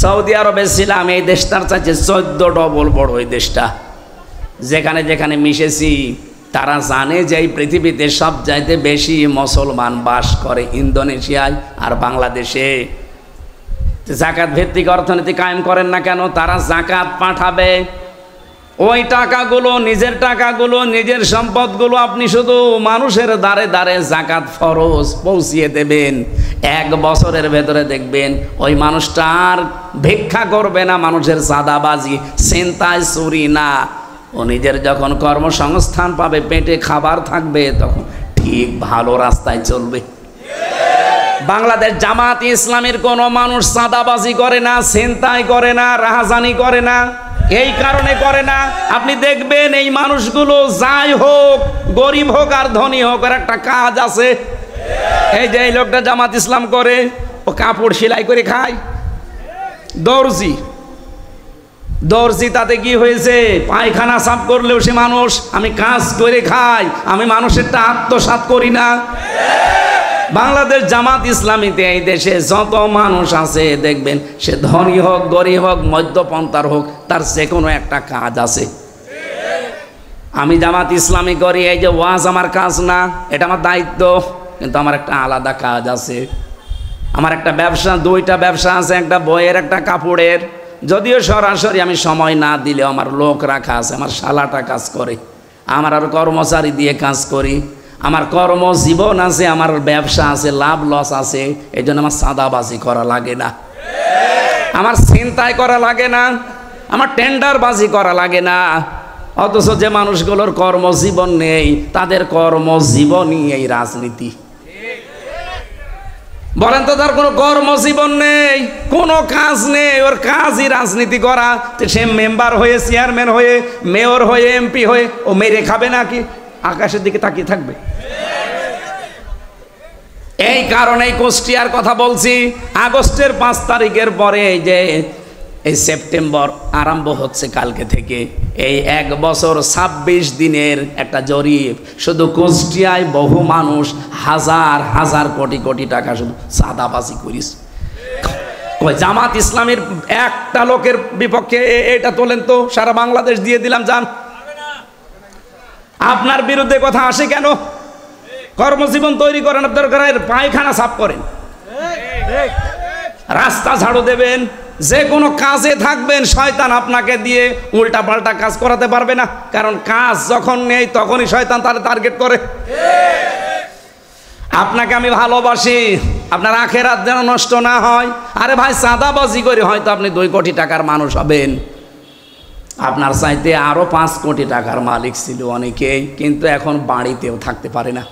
সৌদি আরবে ছিলাম, এই দেশটার চাইতে 14 ডবল বড় এই দেশটা। যেখানে যেখানে মিশেছি তারা জানে যে এই পৃথিবীতে সব চাইতে বেশি মুসলমান বাস করে ইন্দোনেশিয়ায় আর বাংলাদেশে। জাকাত ভিত্তিক অর্থনীতি কায়েম করেন না কেন? তারা জাকাত পাঠাবে, ওই টাকাগুলো, নিজের টাকাগুলো, নিজের সম্পদগুলো আপনি শুধু মানুষের দ্বারে দ্বারে জাকাত ফরজ পৌঁছিয়ে দেবেন। 1 বছরের ভেতরে দেখবেন ওই মানুষটা আর ভিক্ষা করবে না, মানুষের চাঁদাবাজি, ছিনতাই, চুরি না। ও নিজের যখন কর্মসংস্থান পাবে, পেটে খাবার থাকবে, তখন ঠিক ভালো রাস্তায় চলবে। বাংলাদেশ জামাত ইসলামের কোনো মানুষ চাঁদাবাজি করে না, ছিনতাই করে না, রাহাজানি করে না। এই কারণে করে না, আপনি দেখবেন এই মানুষগুলো যাই হোক, গরিব হোক আর ধনী হোক, আর একটা কাজ আছে। এই যে এই লোকটা জামাত ইসলাম করে, ও কাপড় সেলাই করে খায়, দর্জি। তাতে কি হয়েছে? পায়খানা সাফ করলেও সে মানুষ। আমি কাজ করে খাই, আমি মানুষেরটা আত্মসাৎ করি না। বাংলাদেশ জামাত ইসলামীতে এই দেশে যত মানুষ আছে দেখবেন, সে ধনী হোক, গরিব হোক, মধ্যপন্থার হোক, তার যে কোনো একটা কাজ আছে। আমি জামাত ইসলামী করি, এই যে ওয়াজ আমার কাজ না, এটা আমার দায়িত্ব, কিন্তু আমার একটা আলাদা কাজ আছে। আমার একটা ব্যবসা, 2টা ব্যবসা আছে, একটা বইয়ের, একটা কাপড়ের। যদিও সরাসরি আমি সময় না দিলেও আমার লোক রাখা আছে, আমার শালাটা কাজ করে, আমার আর কর্মচারী দিয়ে কাজ করি। আমার কর্মজীবন আছে, আমার ব্যবসা আছে, লাভ লস আছে। এই জন্য আমার চাঁদাবাজি করা লাগে না, আমার ছিনতাই করা লাগে না, আমার টেন্ডারবাজি করা লাগে না। অথচ যে মানুষগুলোর কর্মজীবন নেই, তাদের কর্মজীবনই এই রাজনীতি। বলেন তো, তার কোনো কর্মজীবন নেই, কোনো কাজ নেই, ওর কাজই রাজনীতি করা। সে মেম্বার হয়ে, চেয়ারম্যান হয়ে, মেয়র হয়ে, এমপি হয়ে ও মেরে খাবে নাকি? আকাশের দিকে তাকিয়ে থাকবে? এই কারণেই কুষ্টিয়ার কথা বলছি। আগস্টের 5 তারিখের পরে এই যে এই সেপ্টেম্বর আরম্ভ হচ্ছে কালকে থেকে, এই 1 বছর 26 দিনের একটা জরিপ, শুধু কুষ্টিয়ায় বহু মানুষ হাজার হাজার কোটি কোটি টাকা শুধু চাঁদাবাজি করিস। জামাত ইসলামের একটা লোকের বিপক্ষে এটা তোলেন তো, সারা বাংলাদেশ দিয়ে দিলাম যান। আপনার বিরুদ্ধে কথা আসে কেন? কর্মজীবন তৈরি করেন, দরকার পায়খানা সাফ করেন, রাস্তা ঝাড়ু দেবেন, যে কোনো কাজে থাকবেন। শয়তান আপনাকে দিয়ে উল্টা পাল্টা কাজ করাতে পারবে না, কারণ কাজ যখন নেই তখনই শয়তান তার টার্গেট করে। আপনাকে আমি ভালোবাসি, আপনার আখেরাত যেন নষ্ট না হয়। আরে ভাই, চাঁদাবাজি করে হয়তো আপনি 2 কোটি টাকার মানুষ হবেন, আপনার চাইতে আরো 5 কোটি টাকার মালিক ছিল অনেকেই, কিন্তু এখন বাড়িতেও থাকতে পারে না।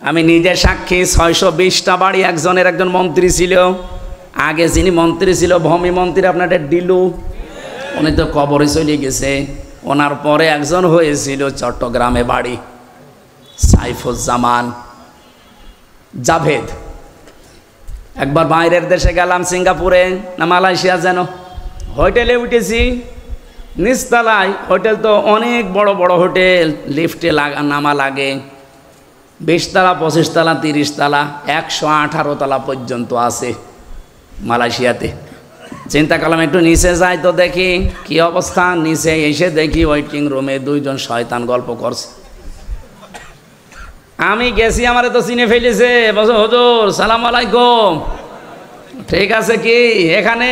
আমি নিজে সাক্ষী, 620টা বাড়ি একজন মন্ত্রী ছিল। আগে যিনি মন্ত্রী ছিল, ভূমি মন্ত্রী, আপনার ডিলু, উনি তো কবরে চলে গেছে। ওনার পরে একজন হয়েছিল চট্টগ্রামে বাড়ি, সাইফুজ্জামান জাভেদ। একবার বাইরের দেশে গেলাম, সিঙ্গাপুরে না মালয়েশিয়া যেন, হোটেলে উঠেছি, নিচতলায়। হোটেল তো অনেক বড় বড় হোটেল, লিফটে নামা লাগে। 20 তলা, 25 তলা, 30 তলা, 118 তলা পর্যন্ত আছে মালয়েশিয়াতে। চিন্তা করলাম একটু নিচে যাই তো দেখি কি অবস্থা। নিচে এসে দেখি ওয়েটিং রুমে 2 জন শয়তান গল্প করছে। আমি গেছি, আমারে তো চিনে ফেলেছে, বলছে হুজুর সালাম আলাইকুম। ঠিক আছে, কি এখানে?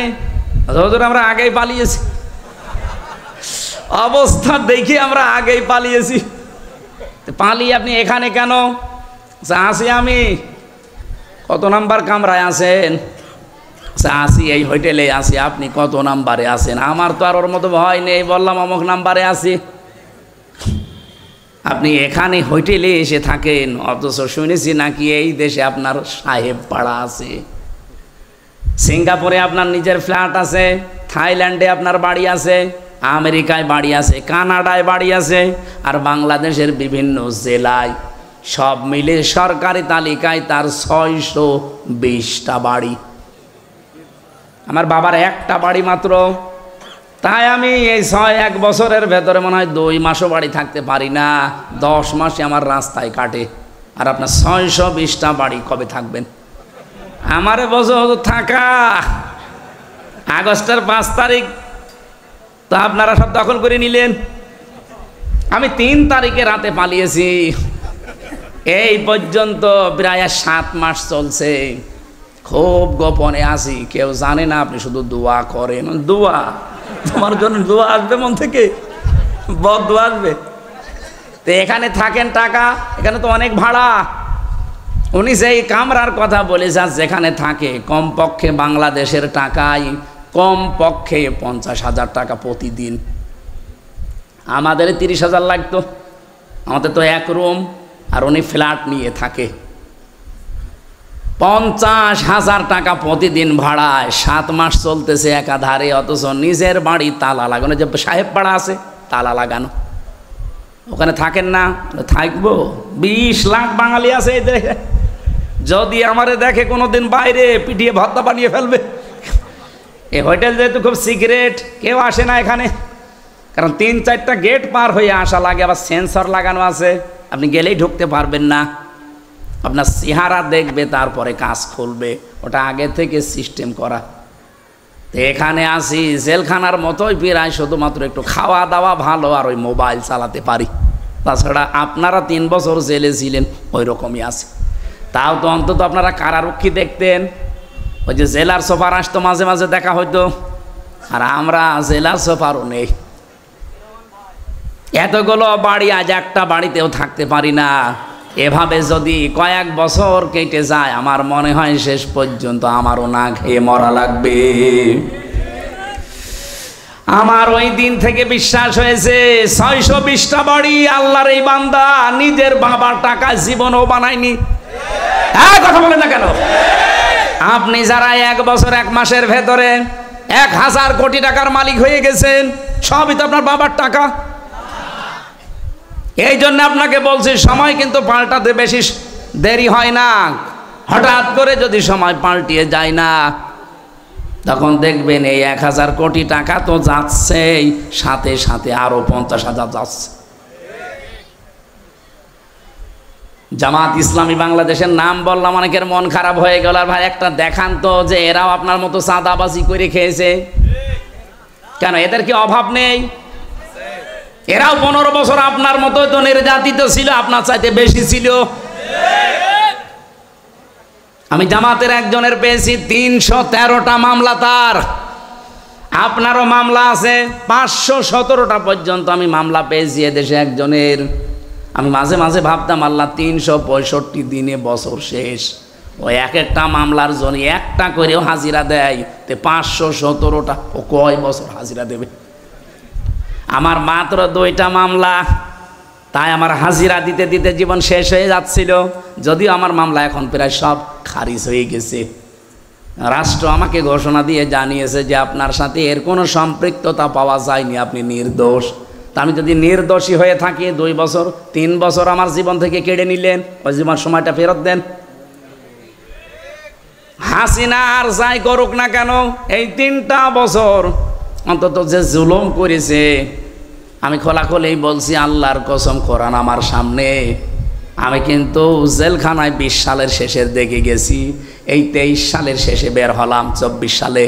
হুজুর আমরা আগেই পালিয়েছি। অবস্থা দেখি আমরা আগেই পালিয়েছি। পালিয়ে আপনি এখানে কেন? আসি আমি। কত নাম্বার কামরায় আছেন? আসি এই হোটেলে আসি। আপনি কত নাম্বারে আছেন? আমার তো আর ওর মতো ভয় নেই, বললাম অমুক নাম্বারে আছি। আপনি এখানে হোটেলে এসে থাকেন, অথচ শুনেছি নাকি এই দেশে আপনার সাহেব পাড়া আছে, সিঙ্গাপুরে আপনার নিজের ফ্ল্যাট আছে, থাইল্যান্ডে আপনার বাড়ি আছে, আমেরিকায় বাড়ি আছে, কানাডায় বাড়ি আছে, আর বাংলাদেশের বিভিন্ন জেলায় সব মিলে সরকারি তালিকায় তার 620টা বাড়ি। আমার বাবার একটা বাড়ি মাত্র। তাই আমি এই 1 বছরের ভেতরে মনে হয় 2 মাসও বাড়ি থাকতে পারি না। 10 মাসে আমার রাস্তায় কাটে। আর আপনার 620টা বাড়ি কবে থাকবেন? আমারে বছর থাকা আগস্টের 5 তারিখ তো আপনারা সব দখল করে নিলেন। আমি 3 তারিখে রাতে পালিয়েছি। এই পর্যন্ত প্রায় 7 মাস চলছে। খুব গোপনে আছি, কেউ জানে না। আপনি শুধু দোয়া করেন। দোয়া? তোমার জন্য দোয়া আসবে মন থেকে? বদদোয়া আসবে? তো এখানে থাকেন টাকা, এখানে তো অনেক ভাড়া। উনি সেই কামরার কথা বলেছেন যেখানে থাকে কমপক্ষে বাংলাদেশের টাকায় কমপক্ষে 50,000 টাকা প্রতিদিন। আমাদের 30,000 লাগতো। আমাদের তো 1 রুম, আর উনি ফ্ল্যাট নিয়ে থাকে। 50,000 টাকা প্রতিদিন ভাড়ায় 7 মাস চলতেছে একাধারে, অথচ নিজের বাড়ি তালা লাগানো। যে সাহেব পাড়া আছে তালা লাগানো, ওখানে থাকেন না? থাকবো। 20 লাখ বাঙালি আছে এই দেশে। যদি আমারে দেখে কোনোদিন বাইরে পিটিয়ে ভর্তা বানিয়ে ফেলবে। এই হোটেল যেহেতু খুব সিক্রেট, কেউ আসে না এখানে, কারণ 3-4টা গেট পার হয়ে আসা লাগে। আবার সেন্সর লাগানো আছে, আপনি গেলেই ঢুকতে পারবেন না। আপনার চেহারা দেখবে, তারপরে কাজ খুলবে। ওটা আগে থেকে সিস্টেম করা। তো এখানে আসি জেলখানার মতোই প্রায়, শুধুমাত্র একটু খাওয়া দাওয়া ভালো আর ওই মোবাইল চালাতে পারি। তাছাড়া আপনারা 3 বছর জেলে ছিলেন, ওই রকমই আছে। তাও তো অন্তত আপনারা কারারক্ষী দেখতেন। ওই যে জেলার সোফার আসতো, মাঝে মাঝে দেখা হইতো। আর আমরা জেলার সোফারও নেই। এতগুলো বাড়ি, আজ একটা বাড়িতেও থাকতে পারি না। এভাবে যদি কয়েক বছর কেটে যায়, আমার মনে হয় শেষ পর্যন্ত আমারও না খেয়ে মরা লাগবে। আমার ওই দিন থেকে বিশ্বাস হয়েছে 620টা বাড়ি আল্লাহর এই বান্দা নিজের বাবার টাকা জীবনও বানায়নি। হ্যাঁ, কথা বলেন না কেন? আপনি যারা 1 বছর 1 মাসের ভেতরে 1000 কোটি টাকার মালিক হয়ে গেছেন, সবই তো আপনার বাবার টাকা। এই জন্য আপনাকে বলছি, সময় কিন্তু পাল্টাতে বেশি দেরি হয় না। হঠাৎ করে যদি সময় পাল্টিয়ে যায় না, তখন দেখবেন এই 1000 কোটি টাকা তো যাচ্ছেই, সাথে সাথে আরো 50,000 যাচ্ছে। জামাত ইসলামী বাংলাদেশের নাম বললাম, অনেকের মন খারাপ হয়ে গেল। আর ভাই একটা দেখান তো যে এরাও আপনার মতো চাঁদাবাজি করে খেয়েছে। কেন, এদের কি অভাব নেই? এরাও 15 বছর আপনার মতো তো নির্যাতিত ছিল, আপনার চাইতে বেশি ছিল। আমি জামাতের একজনের পেয়েছি 313টা মামলা তার। আপনারও মামলা আছে 517টা পর্যন্ত আমি মামলা পেয়েছি এদেশে একজনের। আমি মাঝে মাঝে ভাবতাম, আল্লাহ 365 দিনে বছর শেষ, ওই একটা মামলার জন্য একটা করেও হাজিরা দেয়, তে 517টা ও কয় বছর হাজিরা দেবে? আমার মাত্র 2টা মামলা, তাই আমার হাজিরা দিতে দিতে জীবন শেষ হয়ে যাচ্ছিল। যদিও আমার মামলা এখন প্রায় সব খারিজ হয়ে গেছে। রাষ্ট্র আমাকে ঘোষণা দিয়ে জানিয়েছে যে আপনার সাথে এর কোনো সম্পৃক্ততা পাওয়া যায়নি, আপনি নির্দোষ। তা আমি যদি নির্দোষী হয়ে থাকি, 2 বছর 3 বছর আমার জীবন থেকে কেড়ে নিলেন, ওই জীবন সময়টা ফেরত দেন। হাসিনা আর যাই করুক না কেন, এই 3টা বছর অন্তত যে জুলুম করেছে, আমি খোলাখুলি বলছি, আল্লাহর কসম, কোরআন আমার সামনে, আমি কিন্তু জেলখানায় 20 সালের শেষের দিকে গেছি, এই 23 সালের শেষে বের হলাম 24 সালে।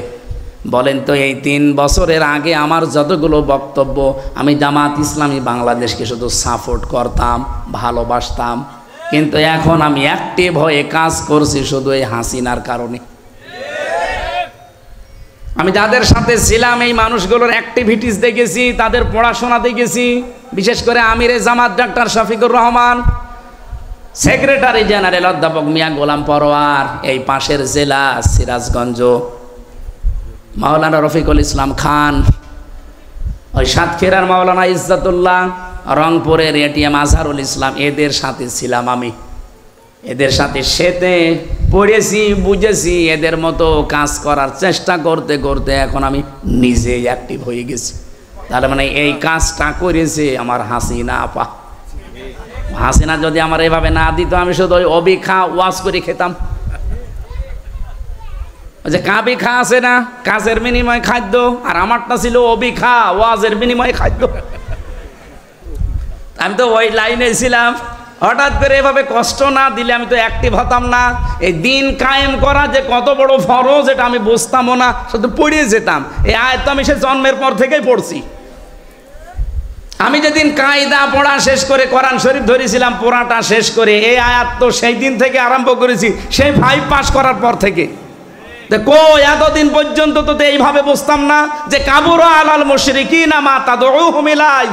বলেন তো, এই 3 বছরের আগে আমার যতগুলো বক্তব্য, আমি জামাত ইসলামী বাংলাদেশকে শুধু সাপোর্ট করতাম, ভালোবাসতাম। কিন্তু এখন আমি অ্যাক্টিভ হয়ে কাজ করছি শুধু এই হাসিনার কারণে। আমি যাদের সাথে ছিলাম এই মানুষগুলোর অ্যাক্টিভিটিস দেখেছি, তাদের পড়াশোনা দেখেছি। বিশেষ করে আমিরে Jamaat doctor Shafiqur Rahman, secretary general অধ্যাপক মিয়া গোলাম পরোয়ার, এই পাশের জেলা সিরাজগঞ্জ মাওলানা রফিকুল ইসলাম খান, ওই সাতক্ষীরার মাওলানা ইজ্জাতুল্লাহ, রংপুরের এটিএম আজহারুল ইসলাম, এদের সাথে ছিলাম আমি। এদের সাথে সেতে পড়েছি, বুঝেছি। এদের মতো কাজ করার চেষ্টা করতে করতে এখন আমি নিজেই অ্যাক্টিভ হয়ে গেছি। তার মানে এই কাজটা করেছে আমার হাসিনা আপা। হাসিনা যদি আমার এভাবে না দিত, আমি শুধু ওই অবিখা ওয়াজ করে খেতাম। যে কাবি খা আছে না, কাজের বিনিময় খাদ্য, আর আমারটা ছিল অবিখা ওয়াজের বিনিময় খাদ্য। আমি তো ওই লাইনে ছিলাম। হঠাৎ করে এভাবে কষ্ট না দিলে আমি তো অ্যাক্টিভ হতাম না। এই দিন কায়েম করা যে কত বড় ফরজ এটা আমি বুঝতামও না, শুধু পড়িয়ে যেতাম। এই আয়াত তো আমি সে জন্মের পর থেকেই পড়ছি। আমি যেদিন কায়দা পড়া শেষ করে কোরআন শরীফ ধরেছিলাম পড়াটা শেষ করে, এই আয়াত তো সেই দিন থেকে আরম্ভ করেছি, সেই 5 পাস করার পর থেকে। এতদিন পর্যন্ত তো এইভাবে বুঝতাম না যে কাবুরা আলাল মুশরিকিনা মা তাদউহুম ইলাই।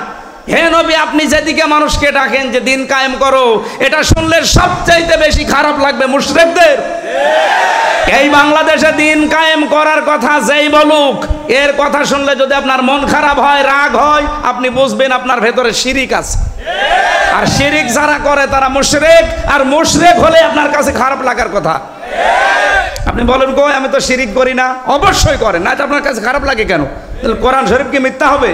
হে নবী, আপনি যেদিকে মানুষকে ডাকেন যে দিন কায়েম করো, এটা শুনলে সবচাইতে বেশি খারাপ লাগবে মুশরিকদের। এই বাংলাদেশে দিন কায়েম করার কথা যেই বলুক, এর কথা শুনলে যদি আপনার মন খারাপ হয়, রাগ হয়, আপনি বুঝবেন আপনার ভেতরে শিরিক আছে। আর শিরিক যারা করে তারা মুশরিক, আর মুশরিক হলে আপনার কাছে খারাপ লাগার কথা। আপনি বলেন কই আমি তো শিরিক করি না, অবশ্যই করেন, না আপনার কাছে খারাপ লাগে কেন? কোরআন শরীফ কি মিথ্যা হবে?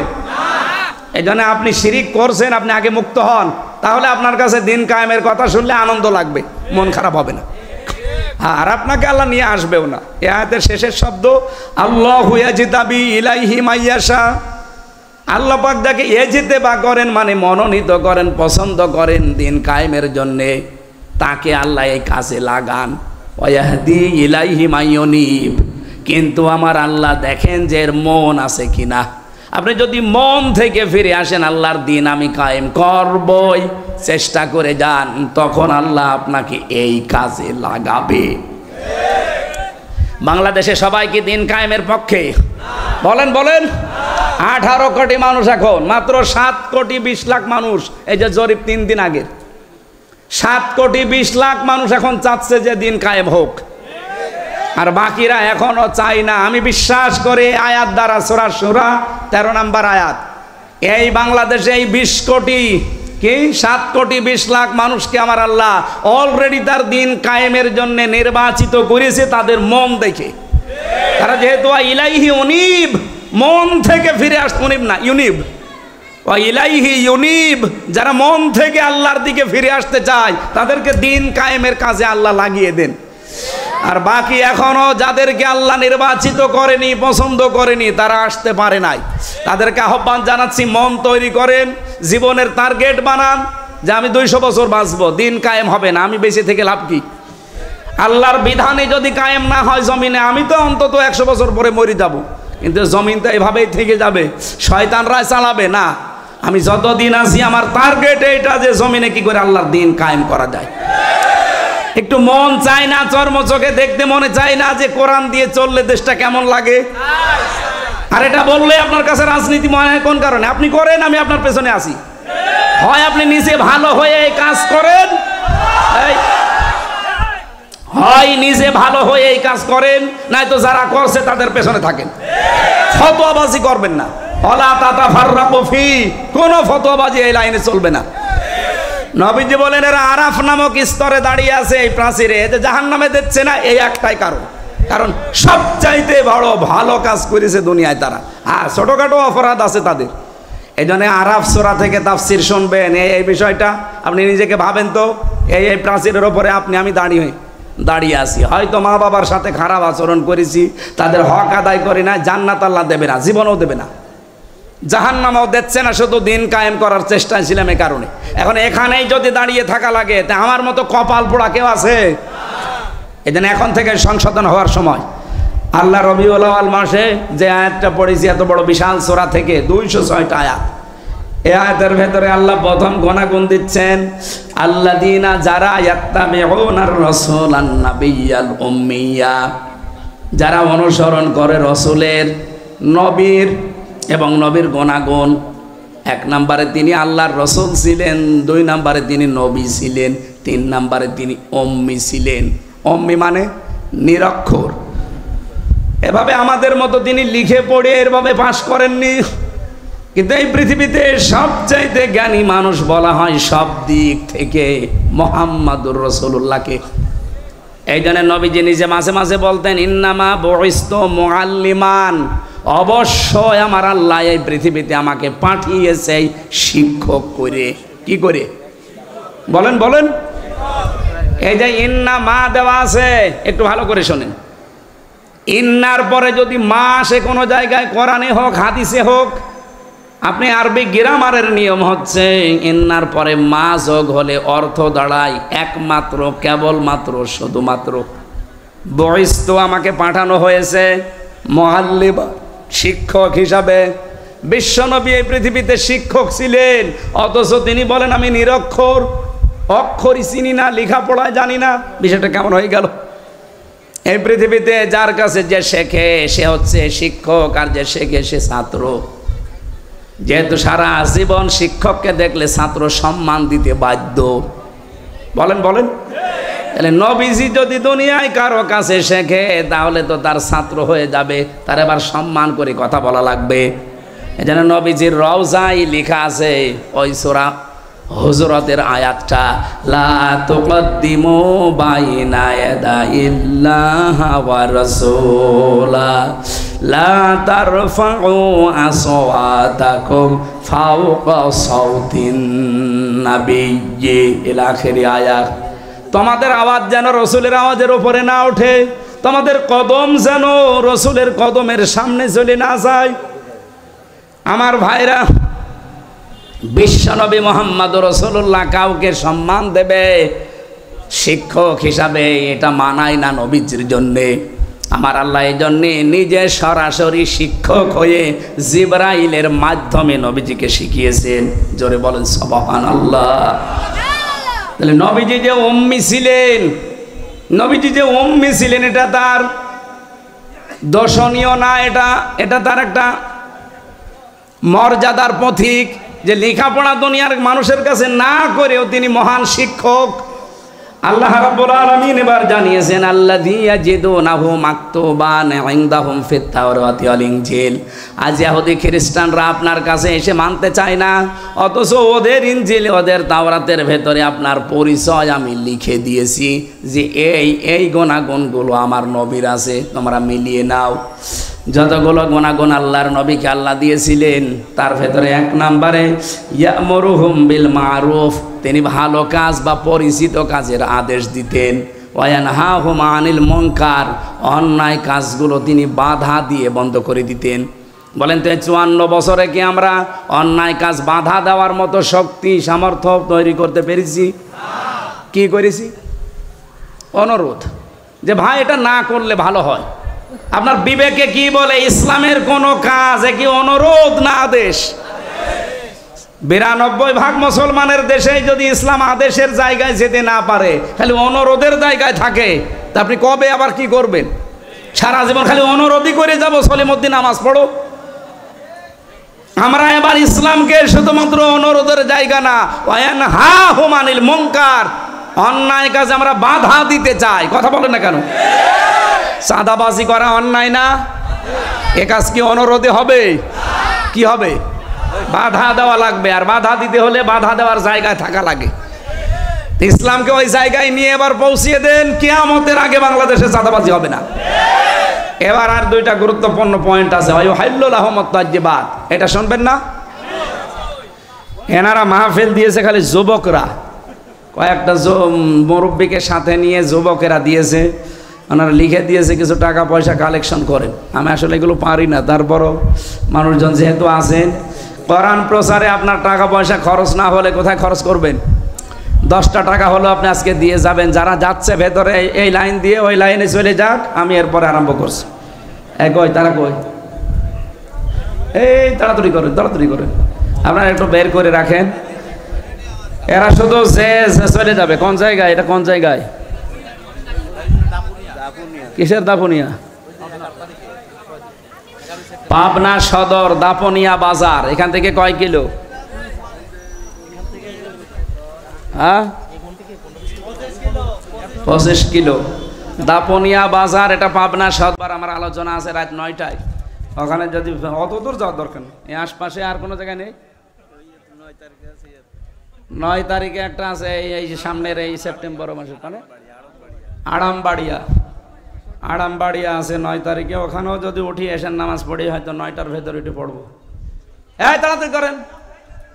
এই জন্য আপনি শিরিক করছেন, আপনি আগে মুক্ত হন, তাহলে আপনার কাছে দিন কায়েমের কথা শুনলে আনন্দ লাগবে, মন খারাপ হবে না। আর আপনাকে আল্লাহ নিয়ে আসবেও না। এ আয়াতের শেষের শব্দ আল্লাহু ইয়াজতাবি ইলাইহি মাইয়াশা। আল্লাহ পাক যাকে ইজতিবা করেন মানে মনোনীত করেন, পছন্দ করেন দিন কায়েমের জন্যে, তাকে আল্লাহ এই কাজে লাগান। ওয়াহদি ইলাইহি মাইয়ুনিব। কিন্তু আমার আল্লাহ দেখেন যে এর মন আছে কিনা। আপনি যদি মন থেকে ফিরে আসেন, আল্লাহর দিন আমি কায়েম করবই, চেষ্টা করে যান, তখন আল্লাহ আপনাকে এই কাজে লাগাবে। বাংলাদেশে সবাই কি দিন কায়েমের পক্ষে? বলেন বলেন। 18 কোটি মানুষ, এখন মাত্র 7 কোটি 20 লাখ মানুষ। এই যে জরিপ 3 দিন আগের, 7 কোটি 20 লাখ মানুষ এখন চাচ্ছে যে দিন কায়েম হোক, আর বাকিরা এখনো চাই না। আমি বিশ্বাস করে আয়াত দ্বারা, সূরা শুরা 13 নম্বর আয়াত, এই বাংলাদেশে এই 20 কোটি কি 7 কোটি 20 লাখ মানুষকে আমার আল্লাহ অলরেডি তার দিন কায়েমের জন্য নির্বাচিত করেছে তাদের মন দেখে। তারা যেহেতু ইলাইহি উনিব, মন থেকে ফিরে আসতে, উনিব না ইউনিব, ইলাইহি ইউনিব, যারা মন থেকে আল্লাহর দিকে ফিরে আসতে চায় তাদেরকে দিন কায়েমের কাজে আল্লাহ লাগিয়ে দেন। আর বাকি এখনো যাদেরকে আল্লাহ নির্বাচিত করেনি, পছন্দ করেনি, তারা আসতে পারে নাই, তাদেরকে আহ্বান জানাচ্ছি, মন তৈরি করেন, জীবনের টার্গেট বানান যে আমি 200 বছর বাঁচবো, দিন কায়েম হবে না, আমি বেঁচে থেকে লাভ কি? আল্লাহর বিধানে যদি কায়েম না হয় জমিনে, আমি তো অন্তত 100 বছর পরে মরে যাব, কিন্তু জমিন তো এভাবেই থেকে যাবে, শয়তানরা চালাবে না। আমি যতদিন আছি আমার টার্গেট এইটা যে জমিনে কি করে আল্লাহর দিন কায়েম করা যায়। একটু মন চায় না, চর্ম চোখে দেখতে মনে চায় না যে কোরআন দিয়ে চললে দেশটা কেমন লাগে? আর এটা বললে আপনার কাছে রাজনীতি মনে হয় কোন কারণে? আপনি করেন, আমি আপনার পেছনে আছি। হয় আপনি নিজে ভালো হয়ে এই কাজ করেন, হয় নিজে ভালো হয়ে এই কাজ করেন, নয়তো যারা করছে তাদের পেছনে থাকেন। ফতোয়াবাজি করবেন না, ওয়ালা তাতাফাররাকু ফি, কোনো ফতোয়াবাজি এই লাইনে চলবে না। নবীজি বলেন এরা আরাফ নামক স্তরে দাঁড়িয়ে আছে এই প্রাচীরে, যে জাহান্নামে দিচ্ছে না, এই একটাই কারণ সবচাইতে বড় ভালো কাজ করেছে দুনিয়ায় তারা। হ্যাঁ, ছোটখাটো অপরাধ আছে তাদের। এই জন্য আরাফ সূরা থেকে তাফসির শুনবেন, এই বিষয়টা আপনি নিজেকে ভাবেন তো, এই প্রাচীরের ওপরে আপনি আমি দাঁড়িয়ে আছি। হয়তো মা বাবার সাথে খারাপ আচরণ করেছি, তাদের হক আদায় করি না, জান্নাত আল্লাহ দেবে না, জীবনও দেবে না, জাহান্নামও দিচ্ছে না, শুধু দিন কায়েম করার চেষ্টায় ছিলাম এই কারণে। এখন এখানেই যদি দাঁড়িয়ে থাকা লাগে, তা আমার মতো কপাল পোড়া কেউ আছে? এই জন্য এখন থেকে সংশোধন হওয়ার সময়। আল্লাহ রবিউল আউয়াল মাসে যে আয়াতটা পড়েছি, এত বড় বিশাল সূরা থেকে 206টা আয়াত, এই আয়াতের ভেতরে আল্লাহ প্রথম গুণাগুণ দিচ্ছেন, আল্লাযীনা যারা ইয়াত্তাবিউনার রাসূলান নাবিয়্যাল উম্মিয়্যা, যারা অনুসরণ করে রসুলের, নবীর এবং নবীর গুণাগুণ। 1 নম্বরে তিনি আল্লাহর রসুল ছিলেন, 2 নম্বরে তিনি নবী ছিলেন, 3 নম্বরে তিনি উম্মি ছিলেন। উম্মি মানে নিরক্ষর। এভাবে আমাদের মতো তিনি লিখে পড়ে এভাবে পাশ করেননি, কিন্তু এই পৃথিবীতে সবচাইতে জ্ঞানী মানুষ বলা হয় সব দিক থেকে মুহাম্মাদুর রাসূলুল্লাহকে। এই জন্য নবীজি নিজে মাঝে মাঝে বলতেন, ইন্নামা বুইস্তু মুআল্লিমান, অবশ্যই আমার আল্লাহ এই পৃথিবীতে আমাকে পাঠিয়েছে শিক্ষক করে। কি করে বলেন বলেন? এই যে ইন্না মা দেওয়া আছে, একটু ভালো করে শোনেন। ইন্নার পরে যদি মা আসে কোনো জায়গায়, কোরআনে হোক হাদিসে হোক, আপনি আরবি গ্রামারের নিয়ম হচ্ছে ইন্নার পরে মা যোগ হলে অর্থ দাঁড়ায় একমাত্র, কেবলমাত্র, শুধুমাত্র। বুইস্তু আমাকে পাঠানো হয়েছে মুআল্লিমা, শিক্ষক হিসাবে। বিশ্বনবী এই পৃথিবীতে শিক্ষক ছিলেন, অথচ তিনি বলেন আমি নিরক্ষর, অক্ষরই চিনি না, লেখাপড়ায় জানি না। বিষয়টা কেমন হয়ে গেল? এই পৃথিবীতে যার কাছে যে শেখে সে হচ্ছে শিক্ষক, আর যে শেখে সে ছাত্র। যেহেতু সারা জীবন শিক্ষককে দেখলে ছাত্র সম্মান দিতে বাধ্য। বলেন বলেন? তাহলে নবীজি যদি দুনিয়ায় কারো কাছে শেখে তাহলে তো তার ছাত্র হয়ে যাবে, তার এবার সম্মান করে কথা বলা লাগবে। এজন্য নবীজির রওজায় লেখা আছে ওই সূরা হুজুরাতের আয়াতটা, লা তুকদ্দিমু বাইনা ইয়াদাইল্লাহি ওয়া রাসূলা লা তারফাউ আসওয়াতাকুম ফাওকা সাউতিন নাবিয়্যি ইলা আখিরি আয়াত। তোমাদের আওয়াজ যেন রসুলের আওয়াজের উপরে না ওঠে, তোমাদের কদম যেন রসুলের কদমের সামনে চলে না যায়। আমার ভাইরা, বিশ্বনবী মুহাম্মদুর রাসূলুল্লাহ কাউকে সম্মান দেবে শিক্ষক হিসাবে, এটা মানায় না নবীজির জন্যে। আমার আল্লাহ এই জন্যে নিজে সরাসরি শিক্ষক হয়ে জিবরাইলের মাধ্যমে নবীজিকে শিখিয়েছেন। জোরে বলেন সুবহানাল্লাহ। তাহলে নবীজি যে উম্মি ছিলেন, নবীজি যে উম্মি ছিলেন এটা তার দর্শনীয় না, এটা তার একটা মর্যাদার পথিক, যে লেখাপড়া দুনিয়ার মানুষের কাছে না করেও তিনি মহান শিক্ষক। আল্লাহ রাব্বুল আলামিন এবার জানিয়েছেন, আল্লাযী ইয়াজিদুনাহু মাকতুবান ইনদাহুম ফিত তাওরাতি ওয়াল ইনজিল। আজ ইহুদি খ্রিস্টানরা আপনার কাছে এসে মানতে চায় না, অথচ ওদের ইনজিল, ওদের তাওরাতের ভেতরে আপনার পরিচয় আমি লিখে দিয়েছি যে এই গুণাগুণগুলো আমার নবীর আছে, তোমরা মিলিয়ে নাও। যতগুলো গুণাগুণ আল্লাহর নবীকে আল্লাহ দিয়েছিলেন তার ভেতরে 1 নম্বরে ইয়ামুরুহুম বিল মারুফ, তিনি ভালো কাজ বা পরিচিত কাজের আদেশ দিতেন। ওয়ায়ানহাহুম আনিল মুনকার, অন্যায় কাজগুলো তিনি বাধা দিয়ে বন্ধ করে দিতেন। বলেন তো 54 বছরে কি আমরা অন্যায় কাজ বাধা দেওয়ার মতো শক্তি সামর্থ্য তৈরি করতে পেরেছি? কি করেছি? অনুরোধ, যে ভাই এটা না করলে ভালো হয়। আপনার বিবেকে কি বলে? ইসলামের কোন কাজ কি অনুরোধ না আদেশ? 92% মুসলমানের দেশে যদি ইসলাম আদেশের জায়গায় যেতে না পারে, খালি অনুরোধের জায়গায় থাকে, তা আপনি কবে আবার কি করবেন? সারা জীবন খালি অনুরোধই করে যাব, সলিমুদ্দিন নামাজ পড়ো। আমরা এবার ইসলামকে শুধুমাত্র অনুরোধের জায়গা না, ওয়ায়ানহাহুম আনিল মুনকার, অন্যায় কাজে আমরা বাধা দিতে চাই। কথা বলেন না কেন? চাঁদাবাজি করা অন্যায় না? এ কাজ কি অনুরোধে হবে? কি হবে? বাধা দেওয়া লাগবে, আর বাধা দিতে হলে বাধা দেওয়ার জায়গায় থাকা লাগে। ইসলামকে ওই জায়গায় নিয়ে এবার পৌঁছিয়ে দেন, কিয়ামতের আগে বাংলাদেশে চাঁদাবাজি হবে না। এবার আর 2টা গুরুত্বপূর্ণ পয়েন্ট আছে। ওয়াইহাল্লু লাহুমুত তাজ্জিবাত, এটা শুনবেন না? এনারা মাহফিল দিয়েছে খালি যুবকরা, কয়েকটা মুরব্বীকে সাথে নিয়ে যুবকেরা দিয়েছে, ওনারা লিখে দিয়েছে কিছু টাকা পয়সা কালেকশন করেন। আমি আসলে এগুলো পারি না, তারপরও মানুষজন যেহেতু আছেন, কোরআন প্রচারে আপনার টাকা পয়সা খরচ না হলে কোথায় খরচ করবেন? 10টা টাকা হলো আপনি আজকে দিয়ে যাবেন। যারা যাচ্ছে ভেতরে এই লাইন দিয়ে ওই লাইনে চলে যাক, আমি এরপরে আরম্ভ করছি। কই তারা কই? এই তাড়াতাড়ি করেন, তাড়াতাড়ি করেন। আপনারা একটু বের করে রাখেন। এরা শুধু যে চলে যাবে। কোন জায়গায় এটা? কোন জায়গায়? কিসের দাপুনিয়া? পাবনা সদর দাপুনিয়া বাজার। এখান থেকে কয় কিলো? হ্যাঁ, 25 কিলো। দাপুনিয়া বাজার, এটা পাবনা সদর। আমার আলোচনা আছে রাত 9টায়। ওখানে যদি অত দূর যাওয়ার দরকার নেই, এই আশপাশে আর কোনো জায়গায় নেই। 9 তারিখে একটা আছে, এই সামনের এই সেপ্টেম্বর মাসের মানে আড়ামবাড়িয়া আছে 9 তারিখে। ওখানেও যদি উঠি এসে নামাজ পড়ি, হয়তো 9টার ভেতর উঠে পড়বো। এই তাড়াতাড়ি করেন,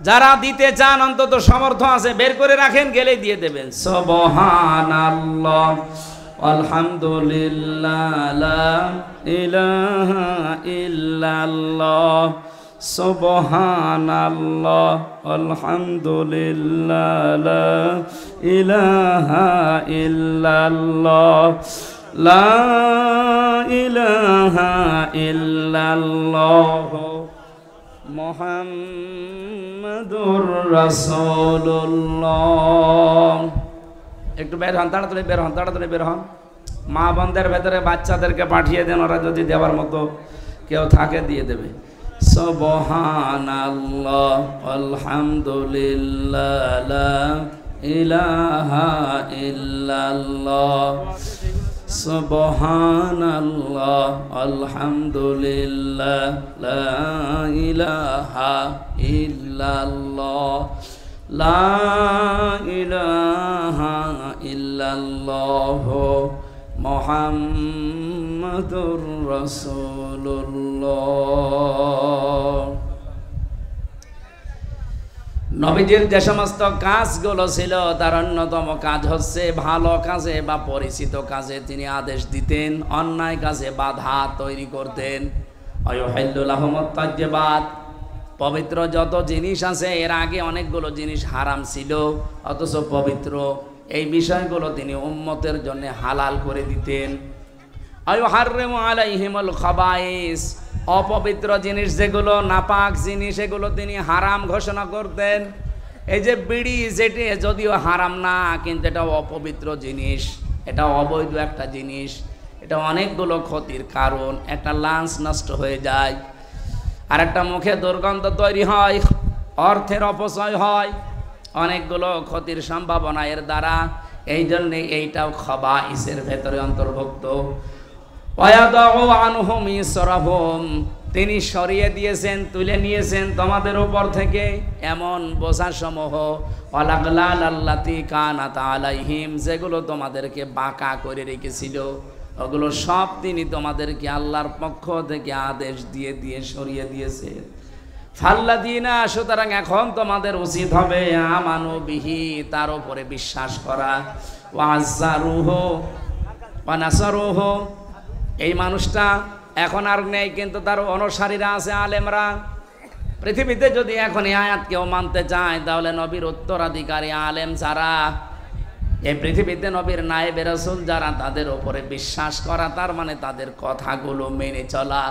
যারা দিতে চান অন্তত সমর্থ আছে বের করে রাখেন, গেলেই দিয়ে দেবেন। সুবহানাল্লাহ আলহামদুলিল্লাহ লা ইলাহা ইল্লাল্লাহ সুবহানাল্লাহ আলহামদুলিল্লাহ লা ইলাহা ইল্লাল্লাহ লা ইলাহা ইল্লাল্লাহ মুহাম্মাদুর রাসূলুল্লাহ। একটু বের হন, তাড়াতাড়ি বের হন, তাড়াতাড়ি বের হন। মা বোনদের ভেতরে বাচ্চাদেরকে পাঠিয়ে দেন, ওরা যদি দেওয়ার মতো কেউ থাকে দিয়ে দেবে। সুবহানাল্লাহ আলহামদুলিল্লাহ লা ইলাহা ইল্লাল্লাহ সুবহানাল্লাহ আলহামদুলিল্লাহ লা ইলাহা ইল্লাল্লাহ লা ইলাহা ইল্লাল্লাহ মুহাম্মাদুর রাসূলুল্লাহ। নবীজির যে সমস্ত কাজগুলো ছিল তার অন্যতম কাজ হচ্ছে ভালো কাজে বা পরিচিত কাজে তিনি আদেশ দিতেন, অন্যায় কাজে বাধা তৈরি করতেন। আয়ুহিল্লু লাহুমুত তাজ্জিবাত, পবিত্র যত জিনিস আছে, এর আগে অনেকগুলো জিনিস হারাম ছিল অথচ পবিত্র, এই বিষয়গুলো তিনি উম্মতের জন্য হালাল করে দিতেন। আয়ুহাররিমু আলাইহিমুল খাবাইস, অপবিত্র জিনিস যেগুলো, নাপাক জিনিস, এগুলো তিনি হারাম ঘোষণা করতেন। এই যে বিড়ি, যেটি যদিও হারাম না কিন্তু এটা অপবিত্র জিনিস, এটা অবৈধ একটা জিনিস, এটা অনেকগুলো ক্ষতির কারণ। একটা লাঞ্চ নষ্ট হয়ে যায়, আর একটা মুখে দুর্গন্ধ তৈরি হয়, অর্থের অপচয় হয়, অনেকগুলো ক্ষতির সম্ভাবনা এর দ্বারা। এই জন্যে এইটাও খাবাইসের ভেতরে অন্তর্ভুক্ত। তিনি সরিয়ে দিয়েছেন, তুলে নিয়েছেন তোমাদের উপর থেকে এমন বোঝাসমূহ, আল্লাতি কানাত আলাইহিম, যেগুলো তোমাদেরকে বাঁকা করে রেখেছিল, ওগুলো সব তিনি তোমাদেরকে আল্লাহর পক্ষ থেকে আদেশ দিয়ে দিয়ে সরিয়ে দিয়েছে। ফাল্লাদিনা, সুতরাং এখন তোমাদের উচিত হবে আমানু বিহি, তার উপরে বিশ্বাস করা, ওয়াজ্জারুহু ওয়া নাসারুহু। এই মানুষটা এখন আর নেই, কিন্তু তার অনুসারীরা আছে, আলেমরা। পৃথিবীতে যদি এখন এই আয়াত কেউ মানতে চায়, তাহলে নবীর উত্তরাধিকারী আলেম যারা, এই পৃথিবীতে নবীর নায়েবে রাসূল যারা, তাদের উপরে বিশ্বাস করা, তার মানে তাদের কথাগুলো মেনে চলা,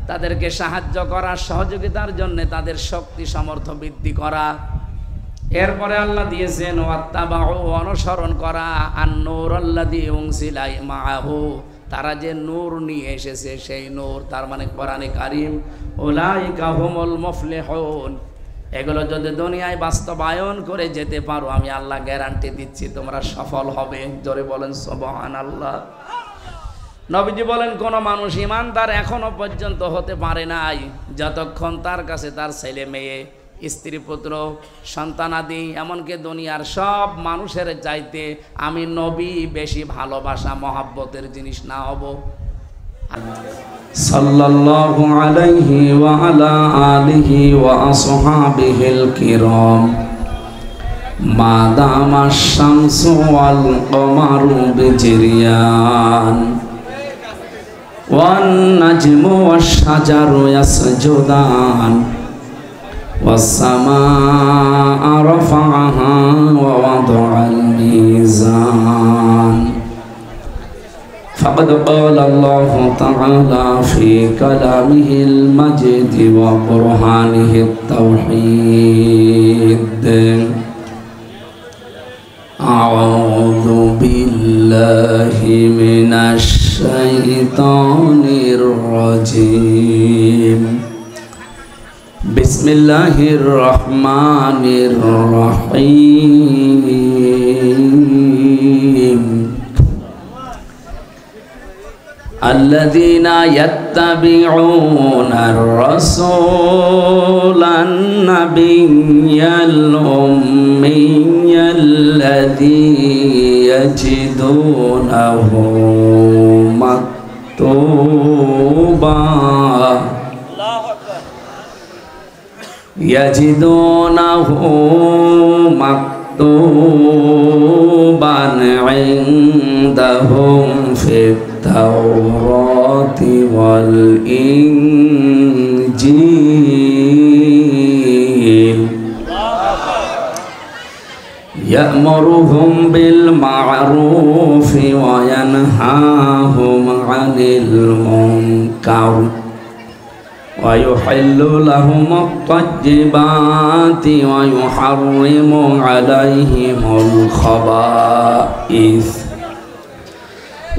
তাদেরকে সাহায্য করা, সহযোগিতার জন্য তাদের শক্তি সামর্থ্য বৃদ্ধি করা। এরপরে আল্লাহ দিয়েছেন ওয়াত্তাবাউ, অনুসরণ করা, আন-নূর আল্লাযী উনজিলা মাআহু, তারা যে নূর নিয়ে এসেছে সেই নূর, তার মানে কোরআনে কারীম। উলাইকা হুমুল মুফলিহুন, এগুলো যদি দুনিয়ায় বাস্তবায়ন করে যেতে পারো, আমি আল্লাহ গ্যারান্টি দিচ্ছি তোমরা সফল হবে। জোরে বলেন সুবহানাল্লাহ। নবীজি বলেন, কোন মানুষ ইমানদার এখনো পর্যন্ত হতে পারে নাই যতক্ষণ তার কাছে তার ছেলে মেয়ে, স্ত্রী পুত্র, সন্তানাদি, এমনকি দুনিয়ার সব মানুষের চাইতে আমি নবী বেশি ভালোবাসা মহাব্বতের জিনিস না হব। সাল্লাল্লাহু আলাইহি ওয়া আলা আলিহি ওয়া আসহাবিহিল কিরাম মা দামাশ শামসু ওয়াল কমারু বিজরিয়ান ওয়ান নাজমু ওয়াশ শাজারু ইয়াসজুদান والسماء رفعها ووضع الميزان فقد قال الله تعالى في كلامه المجيد وبرهانه التوحيد أعوذ بالله من الشيطان الرجيم بسم الله الرحمن الرحيم الذين يتبعون الرسول النبي الأمي الذي يجدونه مكتوبا عندهم في التوراة والإنجيل يأمرهم بالمعروف وينهاهم عن المنكر ويحل لهم الطيبات ويحرم عليهم الخبائث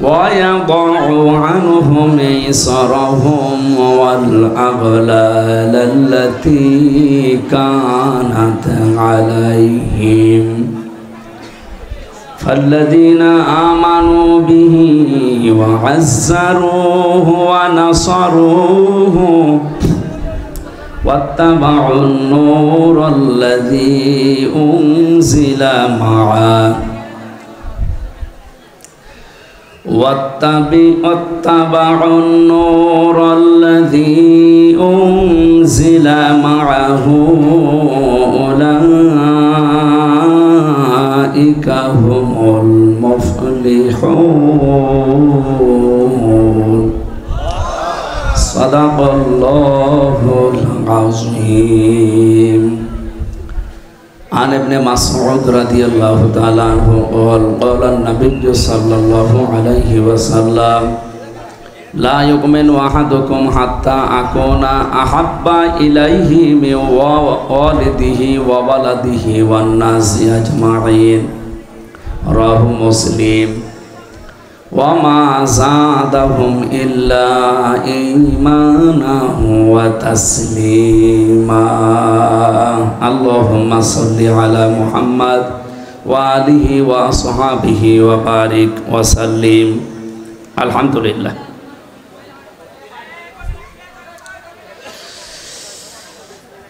ويضع عنهم إصرهم والأغلال التي كانت عليهم فالذين آمنوا به وعزروه ونصروه واتبعوا النور الذي أنزل معه واتبعوا النور الذي أنزل معه أولئك هم المفلحون صدق الله العظيم عن ابن مسعود رضي الله تعالى عنه قال النبي صلى الله عليه وسلم لا يؤمن أحدكم حتى أكون أحب إليه من والده وولده والناس أجمعين رواه مسلم وما زادهم إلا إيمانا وتسليما اللهم صل على محمد وآله وصحبه وبارك وسلم الحمد لله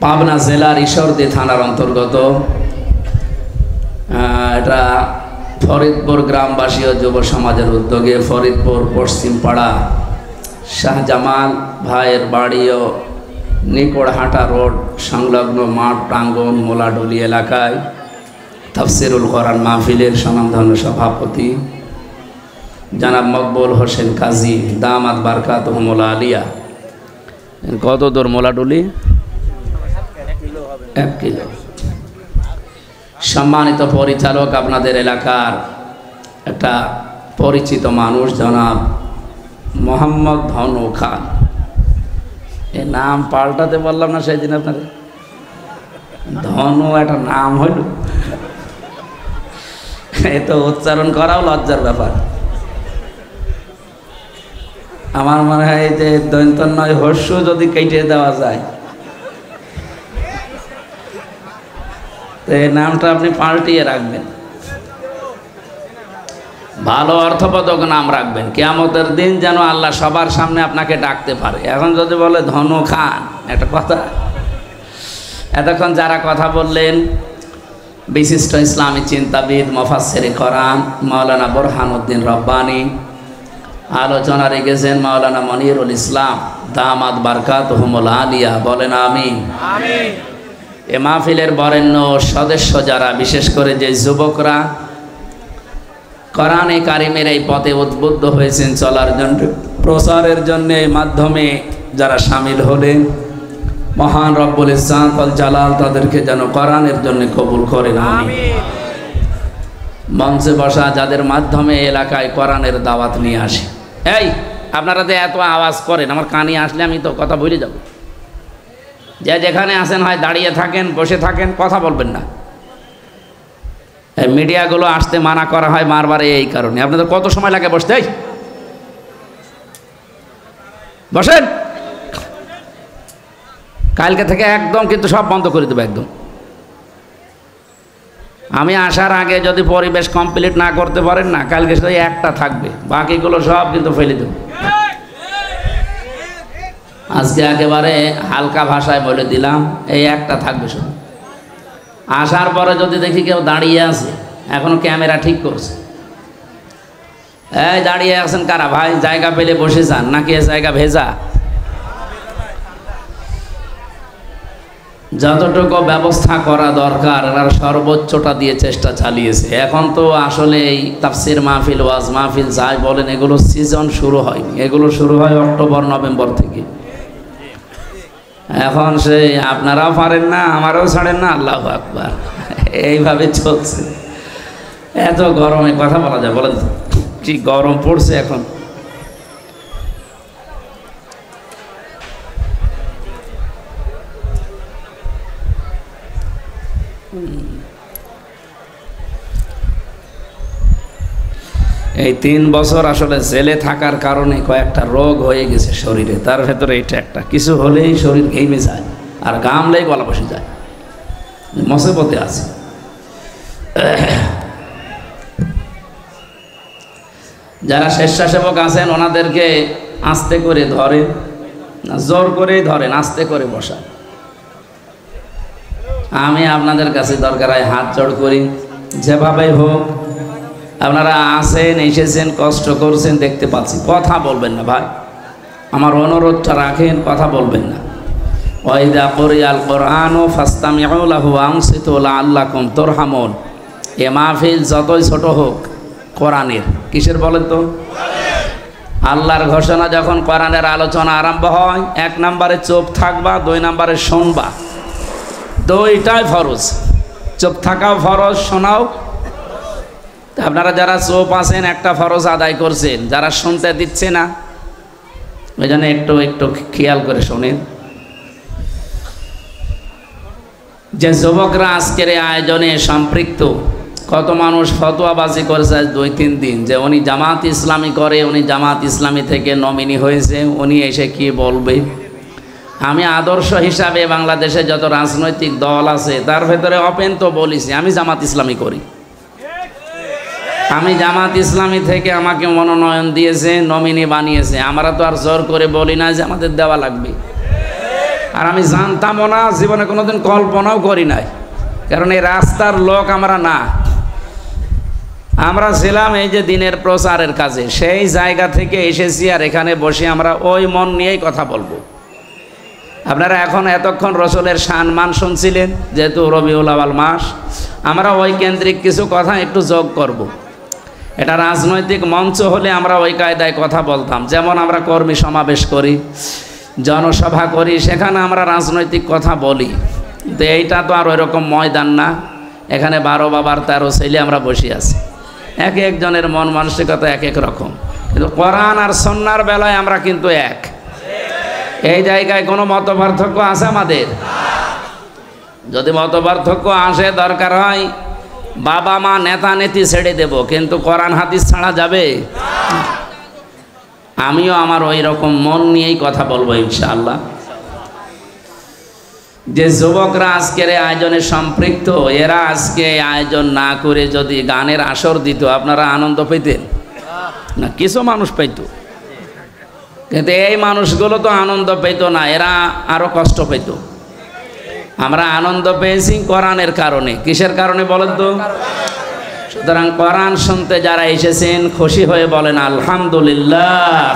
পাবনা জেলার ঈশ্বরদী থানার অন্তর্গত এটা ফরিদপুর গ্রামবাসী ও যুব সমাজের উদ্যোগে ফরিদপুর পশ্চিমপাড়া শাহজামাল ভাইয়ের বাড়ি ও নিকড়হাটা রোড সংলগ্ন মাঠ প্রাঙ্গণ মোলাডুলি এলাকায় তাফসিরুল কোরআন মাহফিলের স্বনামধন্য সভাপতি জনাব মকবুল হোসেন কাজী দামাত বারকাতুহুল আলিয়া। কত দূর মোলাডুলি? 1 কিলো। সম্মানিত পরিচালক, আপনাদের এলাকার একটা পরিচিত মানুষ জনাব মোহাম্মদ ধনু খান। এই নাম পাল্টাতে বললাম না সেদিন আপনাদের? ধনু একটা নাম হইল, এ তো উচ্চারণ করাও লজ্জার ব্যাপার। আমার মনে হয় যে দন্তন্বয় হর্ষ যদি কেটে দেওয়া যায়, তো এই নামটা আপনি পাল্টিয়ে রাখবেন, ভালো অর্থবোধক নাম রাখবেন। কিয়ামতের দিন যেন আল্লাহ সবার সামনে আপনাকে ডাকতে পারে। এখন যদি বলে ধনু খান, একটা কথা। এতক্ষণ যারা কথা বললেন বিশিষ্ট ইসলামী চিন্তাবিদ মুফাসসিরে কোরআন মাওলানা বুরহানুদ্দিন রব্বানী, আলোচনা রেখেছেন মাওলানা মনিরুল ইসলাম দামাত বারকাতুহুল আলিয়া, বলেন আমিন। এ মাহফিলের বরেণ্য সদস্য যারা, বিশেষ করে যে যুবকরা কোরআনে কারিমের এই পথে উদ্বুদ্ধ হয়েছেন চলার জন্য, প্রচারের জন্য মাধ্যমে যারা শামিল হলেন, মহান রব্বুল ইজ্জত ওয়াল জালাল তাদেরকে যেন কোরআনের জন্য কবুল করেন আমিন। মঞ্চে বসা যাদের মাধ্যমে এলাকায় কোরআনের দাওয়াত নিয়ে আসে, এই আপনারা যে এত আওয়াজ করেন, আমার কানে আসলে আমি তো কথা ভুলে যাব। যে যেখানে আছেন হয় দাঁড়িয়ে থাকেন, বসে থাকেন, কথা বলবেন না। এই মিডিয়াগুলো আসতে মানা করা হয় বারবার এই কারণে। আপনাদের কত সময় লাগে বসতে? বসেন। কালকে থেকে একদম কিন্তু সব বন্ধ করে দেবো একদম। আমি আসার আগে যদি পরিবেশ কমপ্লিট না করতে পারেন না, কালকে শুধু একটা থাকবে, বাকিগুলো সব কিন্তু ফেলে দেব। আজকে একেবারে হালকা ভাষায় বলে দিলাম, এই একটা থাকবে শুধু। আসার পরে যদি দেখি কেউ দাঁড়িয়ে আছে, এখনো ক্যামেরা ঠিক করছে, এই দাঁড়িয়ে আছেন কারা ভাই? জায়গা পেলে বসে যান, নাকি এ জায়গা ভেজা? যতটুকু ব্যবস্থা করা দরকার আর সর্বোচ্চটা দিয়ে চেষ্টা চালিয়েছে। এখন তো আসলে এই তাফসির মাহফিল, ওয়াজ মাহফিল যাই বলেন, এগুলো সিজন শুরু হয়নি, এগুলো শুরু হয় অক্টোবর নভেম্বর থেকে। এখন সে আপনারাও পারেন না, আমারও ছাড়েন না, আল্লাহু আকবার, এইভাবে চলছে। এত গরমে কথা বলা যায়? বলেন তো, কি গরম পড়ছে এখন। এই 3 বছর আসলে জেলে থাকার কারণে কয়েকটা রোগ হয়ে গেছে শরীরে, তার ভেতরে এটা একটা। কিছু হলেই শরীর ঘেমে যায়, আর ঘামলেই গলা বসে যায়, মুসিবতে আছে। যারা স্বেচ্ছাসেবক আছেন ওনাদেরকে আস্তে করে ধরে, জোর করেই ধরেন, আস্তে করে বসা। আমি আপনাদের কাছে দরকার হয় হাত জোড় করি, যেভাবেই হোক আপনারা আসেন, এসেছেন, কষ্ট করছেন, দেখতে পাচ্ছি, কথা বলবেন না ভাই, আমার অনুরোধটা রাখেন, কথা বলবেন না। ওয়াইদা কুরিয়াল কুরআনু ফাসতামিউ লাহু ওয়ানসিতু লাআল্লাকুম তুরহামুন। এ মাহফিল যতই ছোট হোক কোরআনের, কিসের বলেন তো? আল্লাহর ঘোষণা। যখন কোরআনের আলোচনা আরম্ভ হয়, 1 নম্বরে চুপ থাকবা, 2 নম্বরে শুনবা। দুইটাই ফরজ, চুপ থাকাও ফরজ, শোনাও। আপনারা যারা চুপ আছেন একটা ফরজ আদায় করছেন, যারা শুনতে দিচ্ছে না ওই জন্য একটু একটু খেয়াল করে শোনেন। যে যুবকরা আজকের এই আয়োজনে সম্পৃক্ত, কত মানুষ ফতোয়াবাজি করেছে 2-3 দিন যে উনি জামাত ইসলামী করে, উনি জামাত ইসলামী থেকে নমিনি হয়েছে, উনি এসে কি বলবে। আমি আদর্শ হিসাবে বাংলাদেশে যত রাজনৈতিক দল আছে তার ভেতরে ওপেন তো বলেছি, আমি জামাত ইসলামী করি। আমি জামাত ইসলামী থেকে আমাকে মনোনয়ন দিয়েছে, নমিনি বানিয়েছে। আমরা তো আর জোর করে বলি না যে আমাদের দেওয়া লাগবে। আর আমি জানতামও না, জীবনে কোনোদিন কল্পনাও করি নাই, কারণ এই রাস্তার লোক আমরা না। আমরা ছিলাম এই যে দিনের প্রচারের কাজে, সেই জায়গা থেকে এসেছি, আর এখানে বসে আমরা ওই মন নিয়েই কথা বলবো। আপনারা এখন এতক্ষণ রসুলের সম্মান শুনছিলেন, যেহেতু রবিউল আউয়াল মাস, আমরা ওই কেন্দ্রিক কিছু কথা একটু যোগ করব। এটা রাজনৈতিক মঞ্চ হলে আমরা ওই কায়দায় কথা বলতাম, যেমন আমরা কর্মী সমাবেশ করি, জনসভা করি, সেখানে আমরা রাজনৈতিক কথা বলি। তো এইটা তো আর ওইরকম ময়দান না, এখানে 12 বাবার 13 ছেলে আমরা বসে আছি, এক একজনের মন মানসিকতা এক এক রকম, কিন্তু কোরআন আর সুন্নাহর বেলায় আমরা কিন্তু এক। এই জায়গায় কোনো মত পার্থক্য আছে আমাদের? যদি মত পার্থক্য আসে, দরকার হয় বাবা মা নেতা নেতি ছেড়ে দেব, কিন্তু কোরআন হাদিস ছাড়া যাবে? আমিও আমার ওই রকম মন নিয়েই কথা বলবো ইনশাআল্লাহ। যে যুবকরা আজকের আয়োজনে সম্পৃক্ত, এরা আজকে আয়োজন না করে যদি গানের আসর দিত, আপনারা আনন্দ পেতেন না? কিছু মানুষ পেত, কিন্তু এই মানুষগুলো তো আনন্দ পেত না, এরা আরো কষ্ট পেত। আমরা আনন্দ পেয়েছি কোরআনের কারণে। কিসের কারণে বলেন তো? সুতরাং কোরআন শুনতে যারা এসেছেন খুশি হয়ে বলেন আলহামদুলিল্লাহ।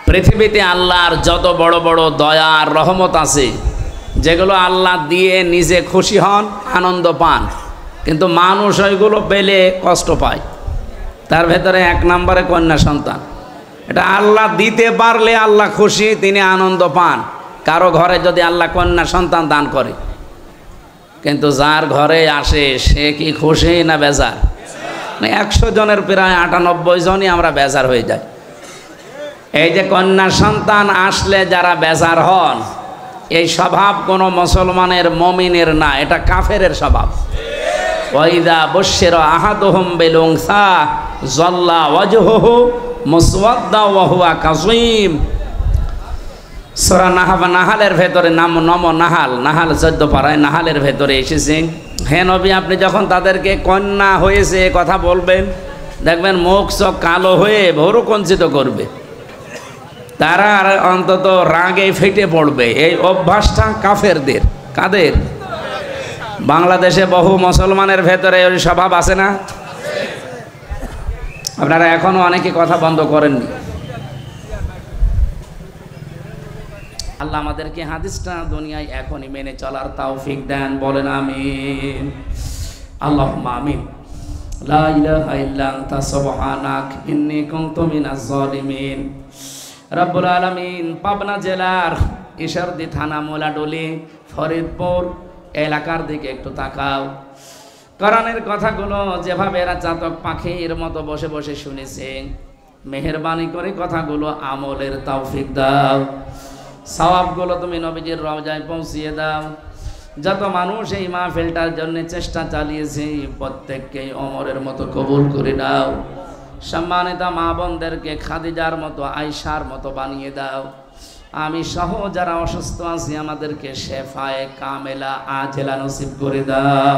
পৃথিবীতে আল্লাহর যত বড় বড় দয়া আর রহমত আছে, যেগুলো আল্লাহ দিয়ে নিজে খুশি হন, আনন্দ পান, কিন্তু মানুষ ওইগুলো পেলে কষ্ট পায়। তার ভেতরে 1 নম্বরে কন্যা সন্তান। এটা আল্লাহ দিতে পারলে আল্লাহ খুশি, তিনি আনন্দ পান। কারো ঘরে যদি আল্লাহ কন্যা সন্তান দান করে, কিন্তু যার ঘরে আসে সে কি খুশি না বেজার? 100 জনের প্রায় 98 জনই আমরা বেজার হয়ে যাই। এই যে কন্যা সন্তান আসলে যারা বেজার হন, এই স্বভাব কোনো মুসলমানের মুমিনের না, এটা কাফেরের স্বভাব। ওয়াইদা বুশিরা আহাদুহুম বিল উনসা যাল্লা ওয়াজহুহু মুসওয়াদ্দা ওয়া হুয়া কাযীম। সূরা নাহালের ভেতরে নাহাল 14 পারায় নাহালের ভেতরে এসেছে, হে নবী আপনি যখন তাদেরকে কন্যা হয়েছে কথা বলবেন, দেখবেন মুখ চোখ কালো হয়ে ভৌরকঞ্চিত করবে, তারা আর অন্তত রাগে ফেটে পড়বে। এই অভ্যাসটা কাফেরদের। কাদের? বাংলাদেশে বহু মুসলমানের ভেতরে ওই স্বভাব আছে না? আপনারা এখনো অনেকে কথা বন্ধ করেননি। আল্লাহ আমাদেরকে হাদিসটা দুনিয়ায় এখনই মেনে চলার তৌফিক দেন, বলেন আমিন। আল্লাহুম্মা আমিন। লা ইলাহা ইল্লা আনতা সুবহানাক ইন্নী কুনতু মিনাজ জালিমিন। রব্বুল আলামিন পাবনা জেলার ঈশ্বরদী থানা মোলাডলি ফরিদপুর এলাকার দিকে একটু তাকাও। কোরআনের কথাগুলো যেভাবে এরা চাতক পাখির মতো বসে বসে শুনেছে, মেহেরবানি করে কথাগুলো আমলের তৌফিক দাও। সওয়াবগুলো তুমি নবীজির রওজায় পৌঁছিয়ে দাও। যত মানুষ এই মাহফিলটার জন্য চেষ্টা চালিয়েছে প্রত্যেককে ওমরের মতো কবুল করে দাও। সম্মানিত মা বোনদেরকে খাদিজার মতো আয়েশার মতো বানিয়ে দাও। আমি সহ যারা অসুস্থ আছি আমাদেরকে শেফায়ে কামেলা আজেলা নসিব করে দাও।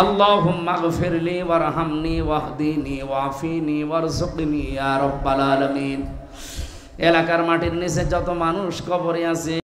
আল্লাহুম্মা গফিরলি ওয়ারহামনি ওয়াহদিনি ওয়াফিনি ওয়ারযুকনি ইয়া রাব্বাল আলামিন। এলাকার মাটির নিচে যত মানুষ কবরে আছে